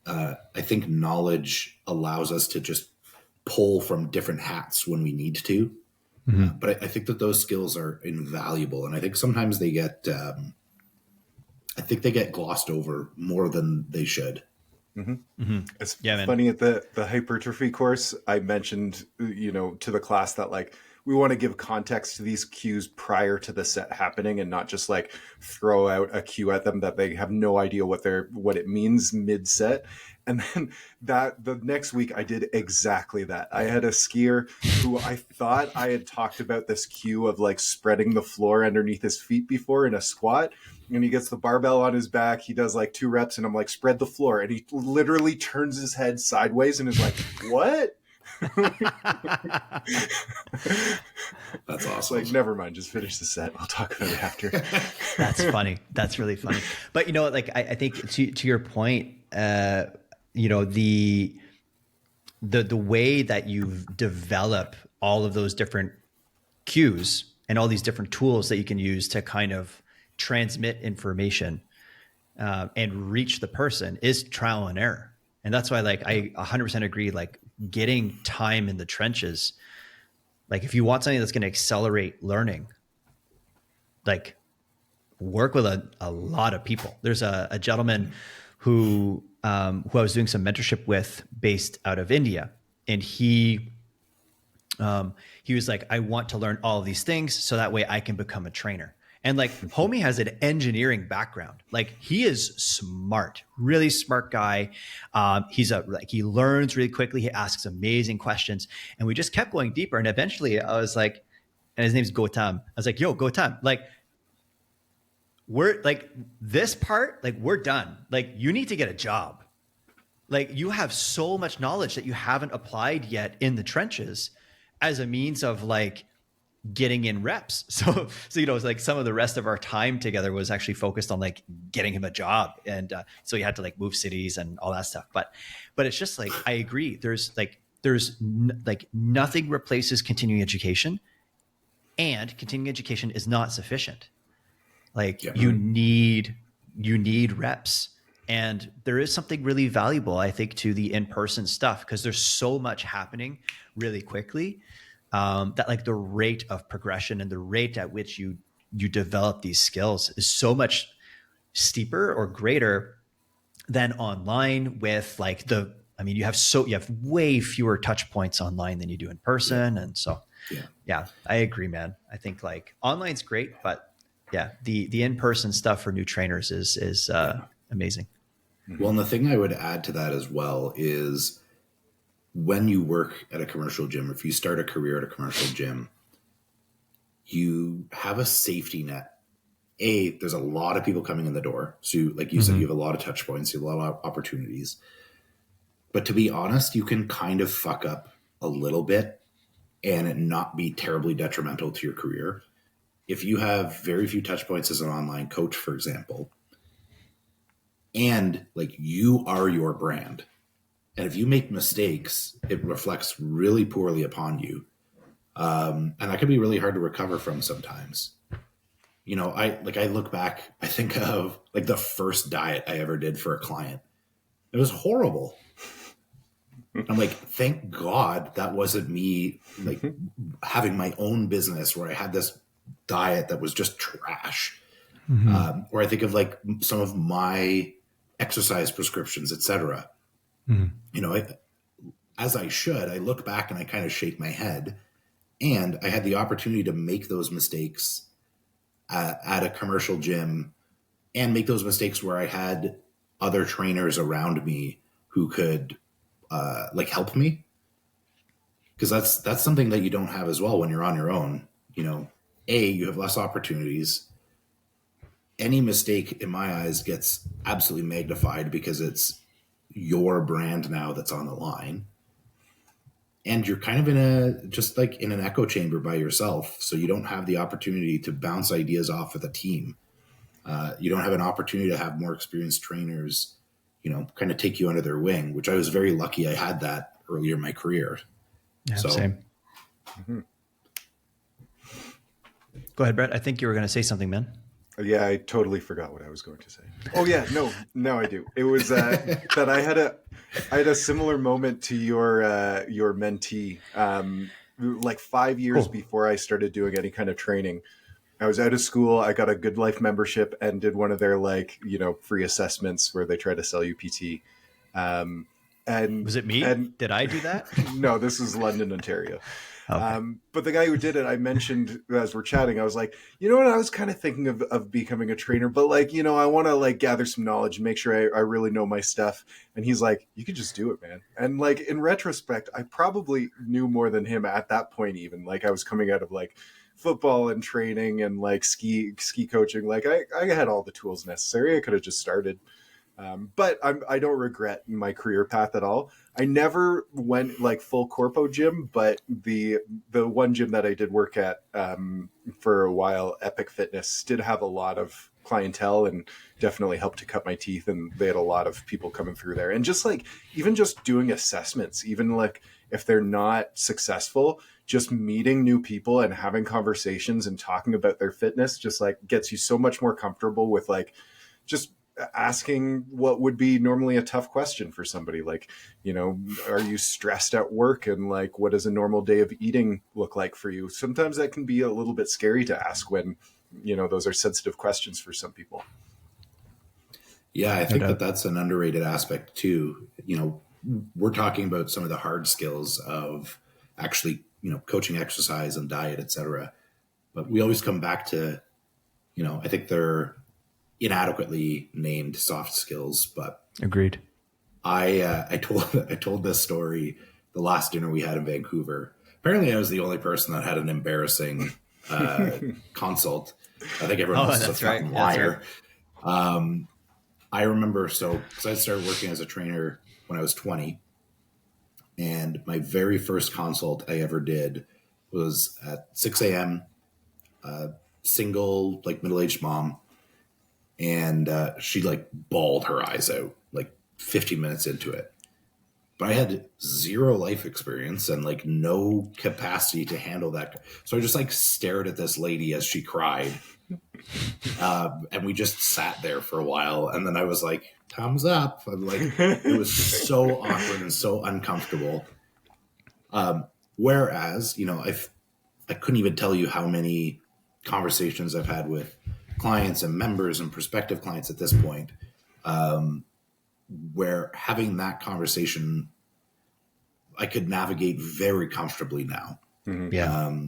Speaker 3: I think knowledge allows us to just pull from different hats when we need to. But I think that those skills are invaluable. And I think sometimes they get, glossed over more than they should.
Speaker 2: It's funny at the hypertrophy course, I mentioned, to the class that like, we want to give context to these cues prior to the set happening and not just like throw out a cue at them that they have no idea what it means mid set. And then the next week I did exactly that. I had a skier who I thought I had talked about this cue of like spreading the floor underneath his feet before in a squat. And he gets the barbell on his back. He does like 2 reps and I'm like, spread the floor. And he literally turns his head sideways and is like, what?
Speaker 3: That's awesome.
Speaker 2: Like, never mind, just finish the set. I'll talk about it after.
Speaker 1: That's funny. That's really funny. But I think to your point, the way that you've developed all of those different cues and all these different tools that you can use to kind of transmit information and reach the person is trial and error. And that's why I 100% agree, getting time in the trenches. If you want something that's going to accelerate learning, work with a lot of people. There's a gentleman who I was doing some mentorship with based out of India. And he was like, I want to learn all of these things so that way I can become a trainer. And homie has an engineering background. He is smart, really smart guy. He learns really quickly. He asks amazing questions. And we just kept going deeper. And eventually I was like, and his name's Gautam. I was like, yo, Gautam, we're this part, we're done. You need to get a job. You have so much knowledge that you haven't applied yet in the trenches as a means of getting in reps. So it's some of the rest of our time together was actually focused on getting him a job. And so he had to move cities and all that stuff. But it's just I agree. There's nothing replaces continuing education, and continuing education is not sufficient. You need reps. And there is something really valuable, I think, to the in-person stuff, because there's so much happening really quickly, that like the rate of progression and the rate at which you develop these skills is so much steeper or greater than online with like you have way fewer touch points online than you do in person. And so, yeah, I agree, man. I think like online's great, but yeah, the in-person stuff for new trainers is amazing.
Speaker 3: Well, and the thing I would add to that as well is when you work at a commercial gym, if you start a career at a commercial gym, you have a safety net. There's a lot of people coming in the door. So like you said, you have a lot of touch points, you have a lot of opportunities. But to be honest, you can kind of fuck up a little bit and it not be terribly detrimental to your career. If you have very few touch points as an online coach, for example, and like you are your brand, and if you make mistakes, it reflects really poorly upon you. And that can be really hard to recover from sometimes. You know, I look back, I think of like the first diet I ever did for a client. It was horrible. I'm like, thank God that wasn't me like having my own business where I had this diet that was just trash. Or I think of like some of my exercise prescriptions, etc. You know, as I should, I look back and I kind of shake my head. And I had the opportunity to make those mistakes at a commercial gym and make those mistakes where I had other trainers around me who could like help me. Because that's something that you don't have as well when you're on your own. You know, you have less opportunities. Any mistake in my eyes gets absolutely magnified because it's your brand now that's on the line. And you're kind of in an echo chamber by yourself. So you don't have the opportunity to bounce ideas off with a team. You don't have an opportunity to have more experienced trainers, you know, kind of take you under their wing, which I was very lucky I had that earlier in my career.
Speaker 1: Yeah, same. Go ahead, Brett. I think you were going to say something, man.
Speaker 2: Yeah, I totally forgot what I was going to say. Oh yeah, no, I do. It was that I had a similar moment to your mentee. Like 5 years before I started doing any kind of training, I was out of school. I got a Good Life membership and did one of their free assessments where they try to sell you PT. And
Speaker 1: was it me? Did I do that?
Speaker 2: No, this was London, Ontario.
Speaker 1: Okay.
Speaker 2: But the guy who did it, I mentioned as we're chatting, I was like, you know what, I was kind of thinking of becoming a trainer, but like, you know, I want to like gather some knowledge and make sure I really know my stuff. And he's like, you could just do it, man. And like, in retrospect, I probably knew more than him at that point. Even like I was coming out of like football and training and like ski coaching. Like I had all the tools necessary. I could have just started. But I don't regret my career path at all. I never went like full corpo gym, but the one gym that I did work at for a while, Epic Fitness, did have a lot of clientele and definitely helped to cut my teeth. And they had a lot of people coming through there. And just like even just doing assessments, even like if they're not successful, just meeting new people and having conversations and talking about their fitness just like gets you so much more comfortable with like just asking what would be normally a tough question for somebody, like, you know, are you stressed at work, and like what does a normal day of eating look like for you? Sometimes that can be a little bit scary to ask when, you know, those are sensitive questions for some people.
Speaker 3: Yeah, I think that's an underrated aspect too. You know, we're talking about some of the hard skills of actually, you know, coaching exercise and diet, etc. But we always come back to, you know, I think they're inadequately named soft skills, but
Speaker 1: agreed.
Speaker 3: I told this story the last dinner we had in Vancouver. Apparently I was the only person that had an embarrassing consult. I think everyone else is a fucking liar. Right. I remember, because I started working as a trainer when I was 20, and my very first consult I ever did was at 6 a.m., single, like middle-aged mom. And she like bawled her eyes out like 15 minutes into it. but I had zero life experience and like no capacity to handle that. So I just like stared at this lady as she cried. And we just sat there for a while. And then I was like, thumbs up. I'm like, it was so awkward and so uncomfortable. Whereas, you know, I couldn't even tell you how many conversations I've had with clients and members and prospective clients at this point, where having that conversation, I could navigate very comfortably now.
Speaker 2: Mm-hmm.
Speaker 1: Yeah.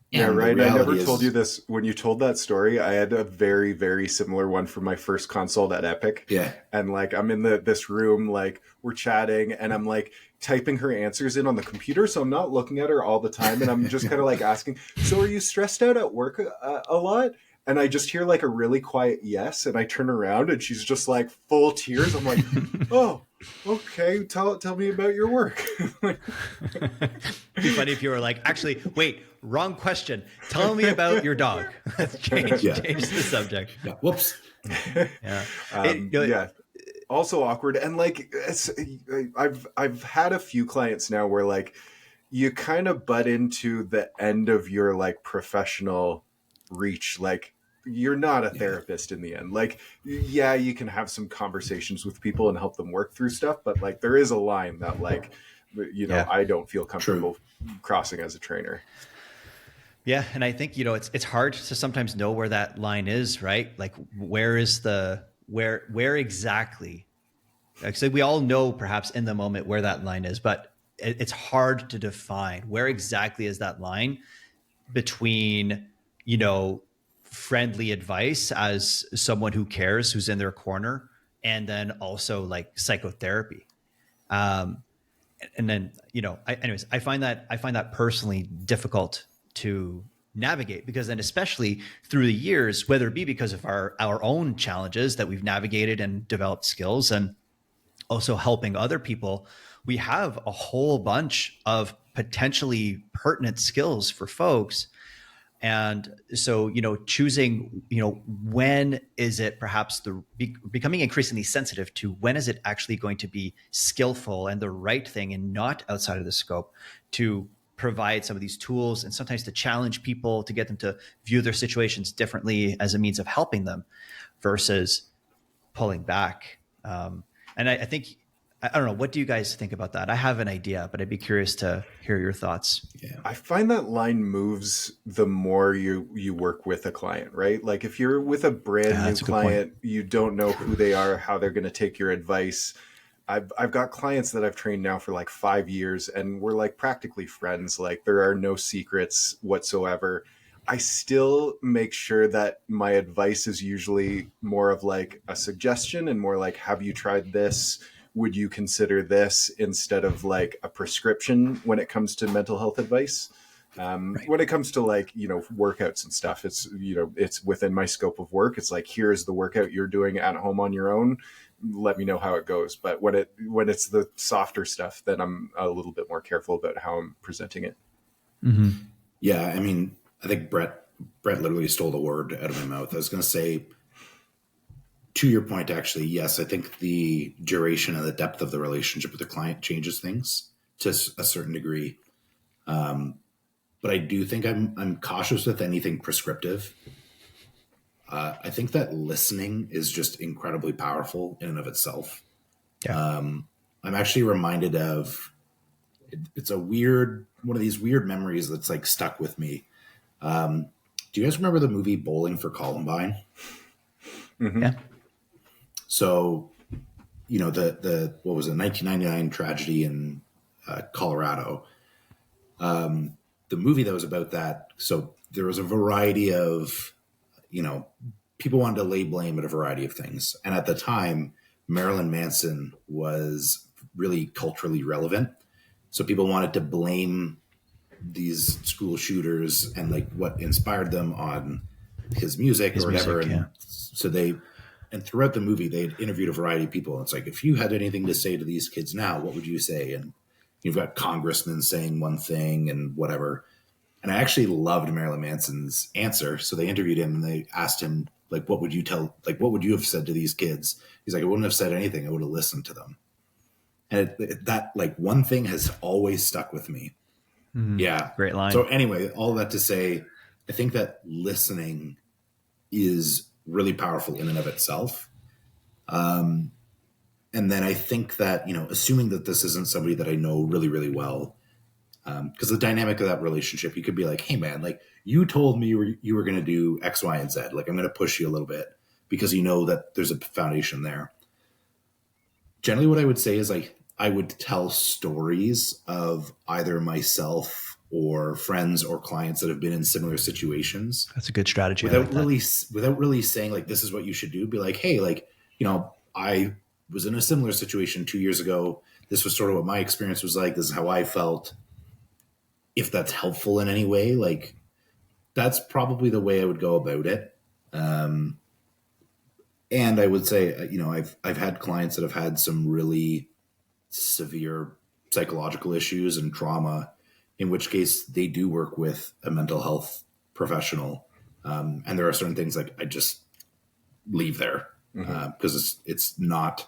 Speaker 2: Yeah, right. I never told you this. When you told that story, I had a very, very similar one for my first consult at Epic.
Speaker 3: Yeah.
Speaker 2: And like, I'm in this room, like we're chatting and I'm like typing her answers in on the computer. So I'm not looking at her all the time. And I'm just kind of like asking, so are you stressed out at work a lot? And I just hear like a really quiet yes. And I turn around and she's just like full tears. I'm like, oh, okay. Tell me about your work.
Speaker 1: It'd be funny if you were like, actually, wait, wrong question. Tell me about your dog. Let's change the subject.
Speaker 3: Yeah. Whoops.
Speaker 2: Yeah. Yeah. Also awkward. And like, I've had a few clients now where like you kind of butt into the end of your like professional reach. Like you're not a therapist in the end. Like, yeah, you can have some conversations with people and help them work through stuff. But like, there is a line that like, you know, I don't feel comfortable crossing as a trainer.
Speaker 1: Yeah. And I think, you know, it's hard to sometimes know where that line is, right? Like where exactly, like, so we all know perhaps in the moment where that line is, but it's hard to define where exactly is that line between, you know, friendly advice as someone who cares, who's in their corner, and then also like psychotherapy. And then, you know, I find that personally difficult to navigate, because then especially through the years, whether it be because of our own challenges that we've navigated and developed skills, and also helping other people, we have a whole bunch of potentially pertinent skills for folks. And so, you know, choosing, you know, when is it perhaps becoming increasingly sensitive to when is it actually going to be skillful and the right thing and not outside of the scope to provide some of these tools, and sometimes to challenge people to get them to view their situations differently as a means of helping them versus pulling back. And I think, I don't know, what do you guys think about that? I have an idea, but I'd be curious to hear your thoughts.
Speaker 2: Yeah. I find that line moves the more you work with a client, right? Like if you're with a brand new client, you don't know who they are, how they're going to take your advice. I've got clients that I've trained now for like 5 years, and we're like practically friends. Like there are no secrets whatsoever. I still make sure that my advice is usually more of like a suggestion and more like, have you tried this? Would you consider this, instead of like a prescription when it comes to mental health advice? When it comes to like, you know, workouts and stuff, it's, you know, it's within my scope of work. It's like, here's the workout you're doing at home on your own. Let me know how it goes. But when it's the softer stuff, then I'm a little bit more careful about how I'm presenting it.
Speaker 3: Mm-hmm. Yeah. I mean, I think Brett literally stole the word out of my mouth. I was going to say, to your point, actually, yes, I think the duration and the depth of the relationship with the client changes things to a certain degree. But I do think I'm cautious with anything prescriptive. I think that listening is just incredibly powerful in and of itself. Yeah. I'm actually reminded of, it's one of these weird memories that's like stuck with me. Do you guys remember the movie Bowling for Columbine?
Speaker 2: Mm-hmm.
Speaker 1: Yeah.
Speaker 3: So, you know, the what was it, 1999 tragedy in Colorado. The movie that was about that. So there was a variety of, you know, people wanted to lay blame at a variety of things. And at the time, Marilyn Manson was really culturally relevant. So people wanted to blame these school shooters and like what inspired them on his music or whatever. And throughout the movie, they had interviewed a variety of people. It's like, if you had anything to say to these kids now, what would you say? And you've got congressmen saying one thing and whatever. And I actually loved Marilyn Manson's answer. So they interviewed him and they asked him, like, what would you have said to these kids? He's like, I wouldn't have said anything. I would have listened to them. And that like one thing has always stuck with me. Yeah.
Speaker 1: Great line.
Speaker 3: So anyway, all that to say, I think that listening is really powerful in and of itself. And then I think that, assuming that this isn't somebody that I know really, really well, because the dynamic of that relationship, you could be like, hey man, like you told me you were going to do X, Y, and Z. Like I'm going to push you a little bit because you know that there's a foundation there. Generally what I would say is like, I would tell stories of either myself or friends or clients that have been in similar situations.
Speaker 1: That's a good strategy.
Speaker 3: Without really saying like, this is what you should do. Be like, hey, like, I was in a similar situation 2 years ago. This was sort of what my experience was like. This is how I felt. If that's helpful in any way, like that's probably the way I would go about it. And I would say, I've had clients that have had some really severe psychological issues and trauma, in which case they do work with a mental health professional. And there are certain things like I just leave there because it's not,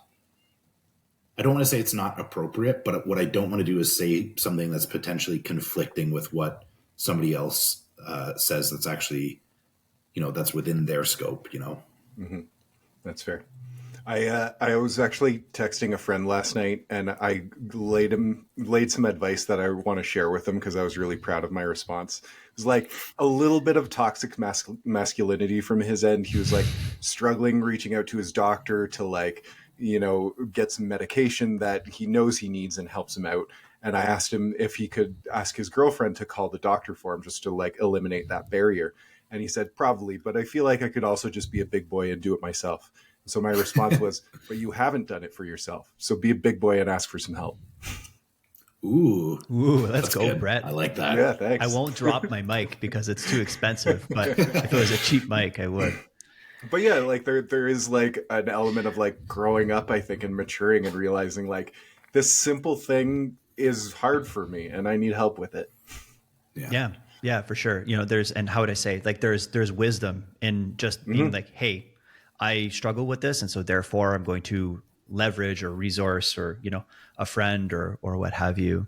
Speaker 3: I don't want to say it's not appropriate, but what I don't want to do is say something that's potentially conflicting with what somebody else says that's actually, that's within their scope,
Speaker 2: Mm-hmm. That's fair. I was actually texting a friend last night, and I laid some advice that I want to share with him because I was really proud of my response. It was like a little bit of toxic masculinity from his end. He was like struggling, reaching out to his doctor to like, get some medication that he knows he needs and helps him out. And I asked him if he could ask his girlfriend to call the doctor for him just to like eliminate that barrier. And he said, probably, but I feel like I could also just be a big boy and do it myself. So my response was, but you haven't done it for yourself. So be a big boy and ask for some help.
Speaker 1: Ooh, let's go,
Speaker 3: good.
Speaker 1: Brett.
Speaker 3: I like that.
Speaker 2: Yeah, thanks.
Speaker 1: I won't drop my mic because it's too expensive, but if it was a cheap mic, I would.
Speaker 2: But yeah, like there is like an element of like growing up, I think, and maturing and realizing like this simple thing is hard for me and I need help with it.
Speaker 1: Yeah, for sure. And how would I say, like there's wisdom in just being like, hey, I struggle with this. And so therefore I'm going to leverage or resource or, a friend or what have you.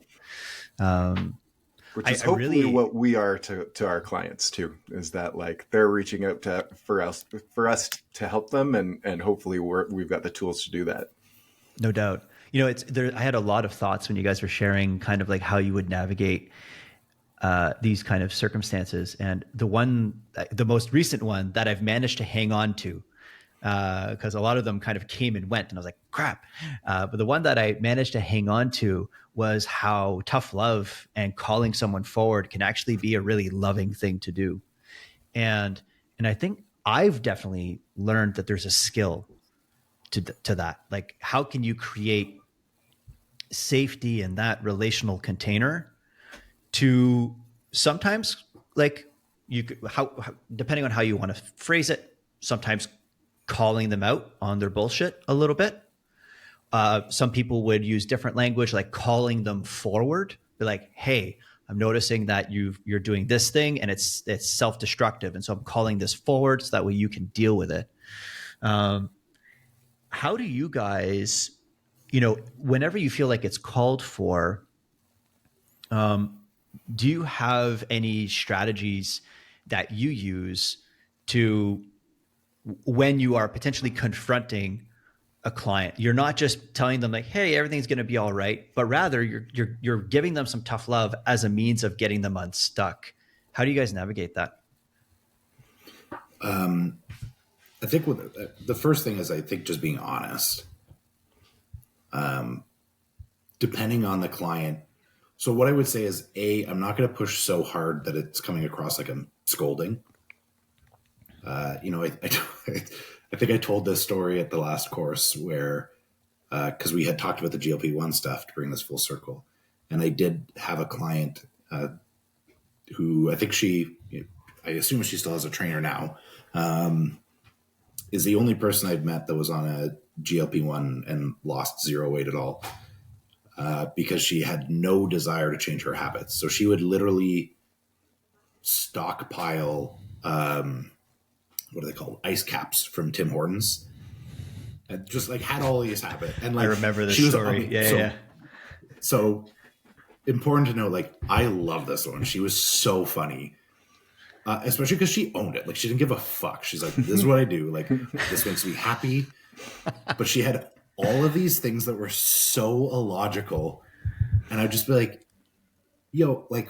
Speaker 2: Which is hopefully what we are to our clients too, is that like they're reaching out for us to help them. And hopefully we've got the tools to do that.
Speaker 1: No doubt. I had a lot of thoughts when you guys were sharing kind of like how you would navigate these kind of circumstances. And the most recent one that I've managed to hang on to, because a lot of them kind of came and went and I was like, crap. But the one that I managed to hang on to was how tough love and calling someone forward can actually be a really loving thing to do. And I think I've definitely learned that there's a skill to that. Like, how can you create safety in that relational container to sometimes, like, how depending on how you want to phrase it, sometimes calling them out on their bullshit a little bit. Some people would use different language, like calling them forward. Be like, hey, I'm noticing that you're doing this thing and it's self-destructive. And so I'm calling this forward so that way you can deal with it. How do you guys, whenever you feel like it's called for, do you have any strategies that you use to, when you are potentially confronting a client, you're not just telling them like, hey, everything's going to be all right, but rather you're giving them some tough love as a means of getting them unstuck. How do you guys navigate that?
Speaker 3: I think the first thing is, I think just being honest, depending on the client. So what I would say is, I'm not going to push so hard that it's coming across like I'm scolding. I think I told this story at the last course where, because we had talked about the GLP-1 stuff to bring this full circle. And I did have a client who I think I assume she still has a trainer now, is the only person I've met that was on a GLP-1 and lost 0 weight at all, because she had no desire to change her habits. So she would literally stockpile, what are they called? Ice caps from Tim Hortons. and just like had all these happen. And like,
Speaker 1: I remember this story.
Speaker 3: So important to know, like, I love this one. She was so funny. Especially because she owned it. Like, she didn't give a fuck. She's like, this is what I do. Like, this makes me happy. But she had all of these things that were so illogical. And I'd just be like, yo, like,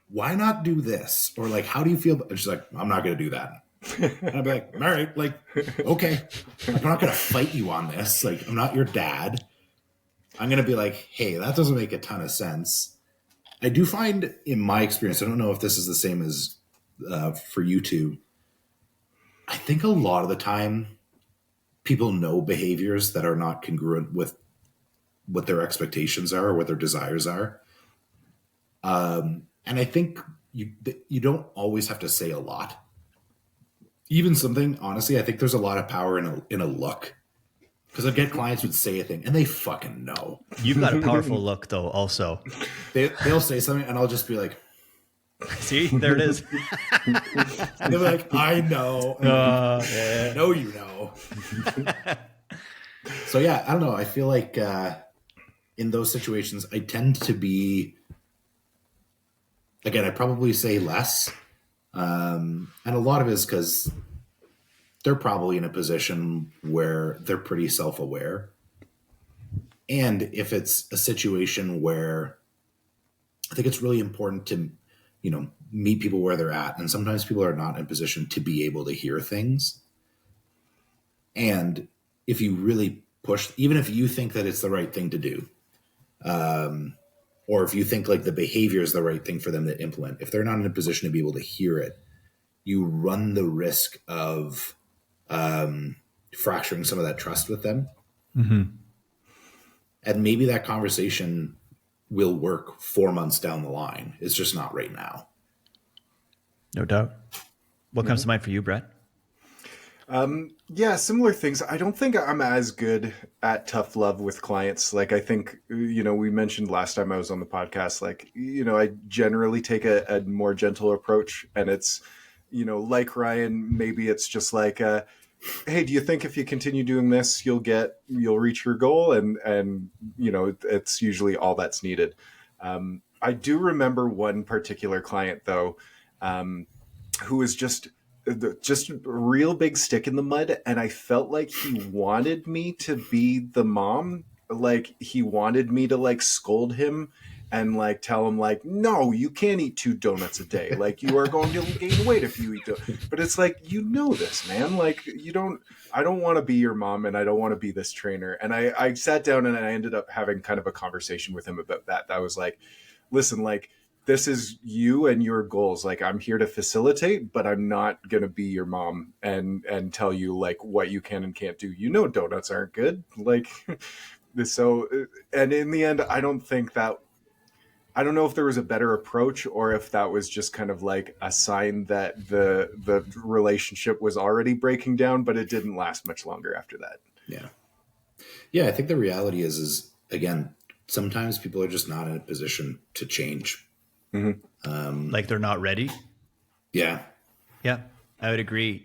Speaker 3: why not do this? Or like, how do you feel? And she's like, I'm not going to do that. And I'd be like, all right, like, okay. I'm not going to fight you on this. Like, I'm not your dad. I'm going to be like, hey, that doesn't make a ton of sense. I do find, in my experience, I don't know if this is the same as for you two. I think a lot of the time people know behaviors that are not congruent with what their expectations are or what their desires are. And I think you don't always have to say a lot. Even something, honestly, I think there's a lot of power in a look. Because I get clients would say a thing and they fucking know.
Speaker 1: You've got a powerful look, though, also.
Speaker 3: They'll say something and I'll just be like,
Speaker 1: see, there it is.
Speaker 3: They'll be like, I know.
Speaker 1: Yeah.
Speaker 3: No, you know. So, yeah, I don't know. I feel like in those situations, I tend to be, again, I probably say less. And a lot of it is because they're probably in a position where they're pretty self-aware. And if it's a situation where I think it's really important to, meet people where they're at. And sometimes people are not in a position to be able to hear things. And if you really push, even if you think that it's the right thing to do, or if you think like the behavior is the right thing for them to implement, if they're not in a position to be able to hear it, you run the risk of fracturing some of that trust with them.
Speaker 1: Mm-hmm.
Speaker 3: And maybe that conversation will work 4 months down the line. It's just not right now.
Speaker 1: No doubt. What comes to mind for you, Brett?
Speaker 2: Yeah, similar things. I don't think I'm as good at tough love with clients. Like, I think, we mentioned last time I was on the podcast, like, I generally take a more gentle approach, and it's, like Ryan, maybe it's just like, hey, do you think if you continue doing this, you'll reach your goal? And it's usually all that's needed. I do remember one particular client though, who was just a real big stick in the mud. And I felt like he wanted me to be the mom. Like, he wanted me to like scold him and like tell him like, no, you can't eat 2 donuts a day. Like, you are going to gain weight if you eat donuts. But it's like, this, man. Like, I don't want to be your mom, and I don't want to be this trainer. And I sat down and I ended up having kind of a conversation with him about that. That was like, listen, like, this is you and your goals. Like, I'm here to facilitate, but I'm not going to be your mom and tell you like what you can and can't do. Donuts aren't good. Like, so, and in the end, I don't know if there was a better approach or if that was just kind of like a sign that the relationship was already breaking down, but it didn't last much longer after that.
Speaker 3: Yeah. Yeah. I think the reality is again, sometimes people are just not in a position to change.
Speaker 1: Mm-hmm. Like they're not ready.
Speaker 3: Yeah.
Speaker 1: Yeah, I would agree.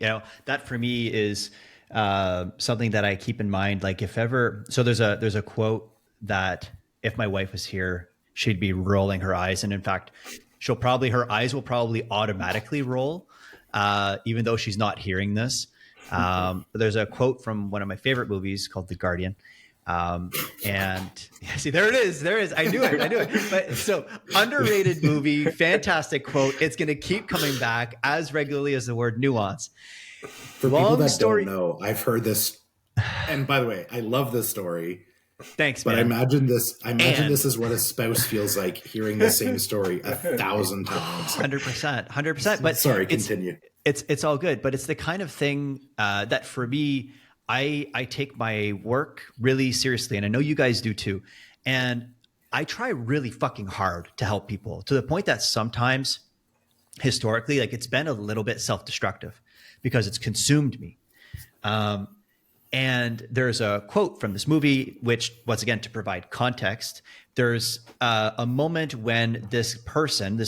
Speaker 1: That for me is something that I keep in mind. Like, if ever, so there's a quote that if my wife was here, she'd be rolling her eyes. And in fact, her eyes will probably automatically roll, even though she's not hearing this. But there's a quote from one of my favorite movies called The Guardian. And see, there it is. I knew it. But so, underrated movie, fantastic quote. It's going to keep coming back as regularly as the word nuance.
Speaker 3: For people that don't know, I've heard this. And by the way, I love this story.
Speaker 1: Thanks,
Speaker 3: but
Speaker 1: man.
Speaker 3: I imagine this is what a spouse feels like hearing the same story 1,000 times.
Speaker 1: 100%. But
Speaker 3: sorry, continue.
Speaker 1: It's all good. But it's the kind of thing that for me, I take my work really seriously, and I know you guys do too. And I try really fucking hard to help people, to the point that sometimes historically, like, it's been a little bit self-destructive because it's consumed me. And there's a quote from this movie, which, once again, to provide context, there's a moment when this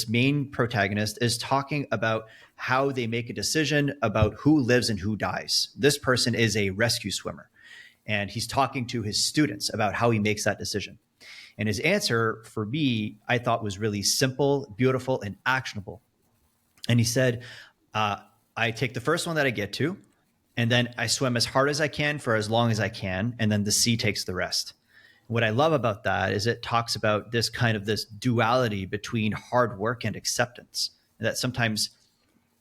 Speaker 1: main protagonist, is talking about how they make a decision about who lives and who dies. This person is a rescue swimmer. and he's talking to his students about how he makes that decision. And his answer for me, I thought was really simple, beautiful, and actionable. And he said, I take the first one that I get to, and then I swim as hard as I can for as long as I can, and then the sea takes the rest. What I love about that is it talks about this kind of this duality between hard work and acceptance. And that sometimes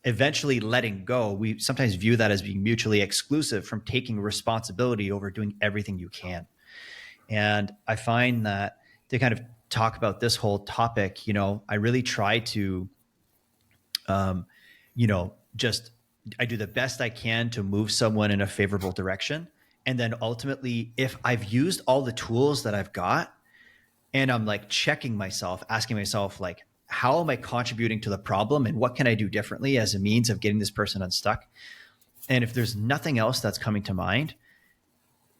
Speaker 1: eventually letting go, we sometimes view that as being mutually exclusive from taking responsibility over doing everything you can. And I find that to kind of talk about this whole topic, I really try to, just I do the best I can to move someone in a favorable direction. And then ultimately, if I've used all the tools that I've got and I'm like checking myself, asking myself, like, how am I contributing to the problem and what can I do differently as a means of getting this person unstuck? And if there's nothing else that's coming to mind,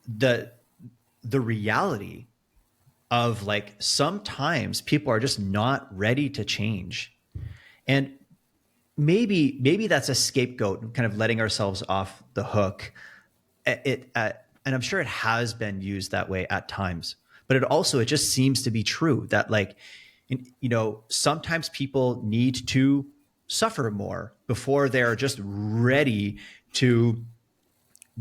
Speaker 1: the reality of like, sometimes people are just not ready to change. And maybe that's a scapegoat, kind of letting ourselves off the hook. And I'm sure it has been used that way at times, but it just seems to be true that like, sometimes people need to suffer more before they're just ready to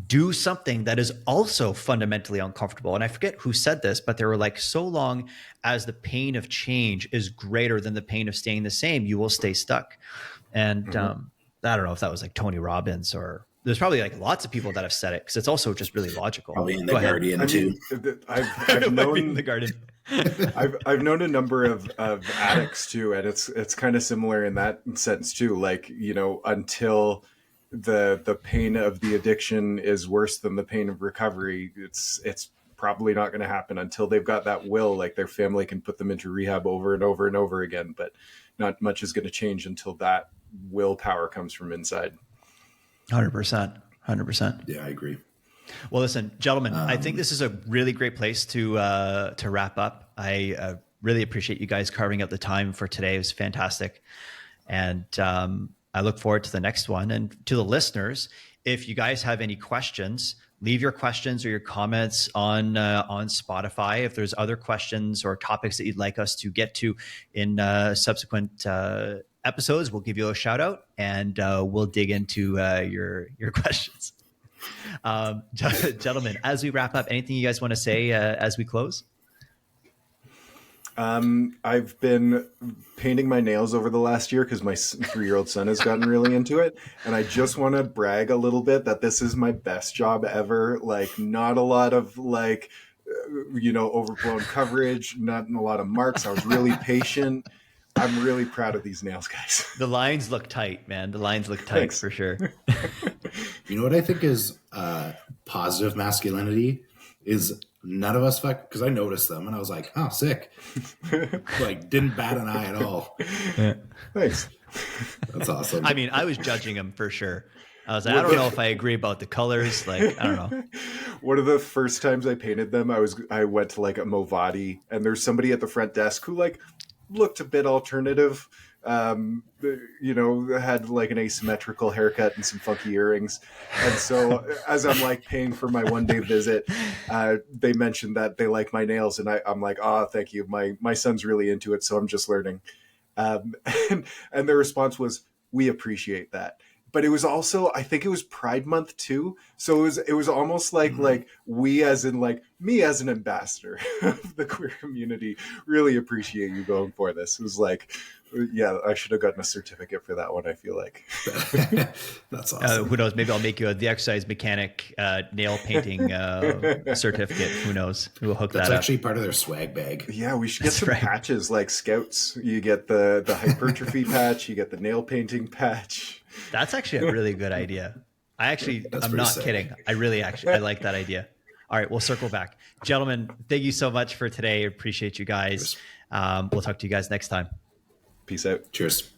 Speaker 1: do something that is also fundamentally uncomfortable. And I forget who said this, but they were like, so long as the pain of change is greater than the pain of staying the same, you will stay stuck. And I don't know if that was like Tony Robbins, or there's probably like lots of people that have said it, because it's also just really logical.
Speaker 3: Probably in the Guardian too.
Speaker 2: I've known
Speaker 1: in the Guardian.
Speaker 2: I've known a number of addicts too, and it's kind of similar in that sense too. Like, until the pain of the addiction is worse than the pain of recovery, it's probably not going to happen until they've got that will. Like, their family can put them into rehab over and over and over again, but not much is going to change until that willpower comes from inside.
Speaker 1: 100%.
Speaker 3: Yeah, I agree.
Speaker 1: Well, listen, gentlemen, I think this is a really great place to wrap up. I really appreciate you guys carving out the time for today. It was fantastic. And I look forward to the next one. And to the listeners, if you guys have any questions, leave your questions or your comments on Spotify. If there's other questions or topics that you'd like us to get to in subsequent episodes, we'll give you a shout out and we'll dig into your questions. Gentlemen, as we wrap up, anything you guys want to say as we close?
Speaker 2: I've been painting my nails over the last year because my 3-year-old son has gotten really into it. And I just want to brag a little bit that this is my best job ever. Like, not a lot of overblown coverage, not a lot of marks. I was really patient. I'm really proud of these nails, guys.
Speaker 1: The lines look tight, man. The lines look tight. Thanks. For sure.
Speaker 3: You know what I think is positive masculinity is none of us because I noticed them and I was like, oh, sick. Like, didn't bat an eye at all.
Speaker 2: Yeah. Thanks.
Speaker 3: That's awesome.
Speaker 1: I mean, I was judging him for sure. I was like, I don't know if I agree about the colors. Like, I don't know.
Speaker 2: One of the first times I painted them, I went to like a Movati, and there's somebody at the front desk who like looked a bit alternative. Had like an asymmetrical haircut and some funky earrings. And so as I'm like paying for my 1-day visit, they mentioned that they like my nails, and I'm like, oh, thank you. My son's really into it, so I'm just learning. And their response was, we appreciate that. But it was also, I think it was Pride Month too. So it was almost like like we, as in like me as an ambassador of the queer community, really appreciate you going for this. It was like, yeah, I should have gotten a certificate for that one, I feel like.
Speaker 3: That's awesome.
Speaker 1: Who knows? Maybe I'll make you the exercise mechanic nail painting certificate. Who knows? We'll hook that up.
Speaker 3: That's actually part of their swag bag.
Speaker 2: Yeah, we should get some patches like Scouts. You get the hypertrophy patch, you get the nail painting patch.
Speaker 1: That's actually a really good idea. I'm not kidding. I like that idea. All right, we'll circle back. Gentlemen, thank you so much for today. Appreciate you guys. We'll talk to you guys next time.
Speaker 2: Peace out.
Speaker 3: Cheers.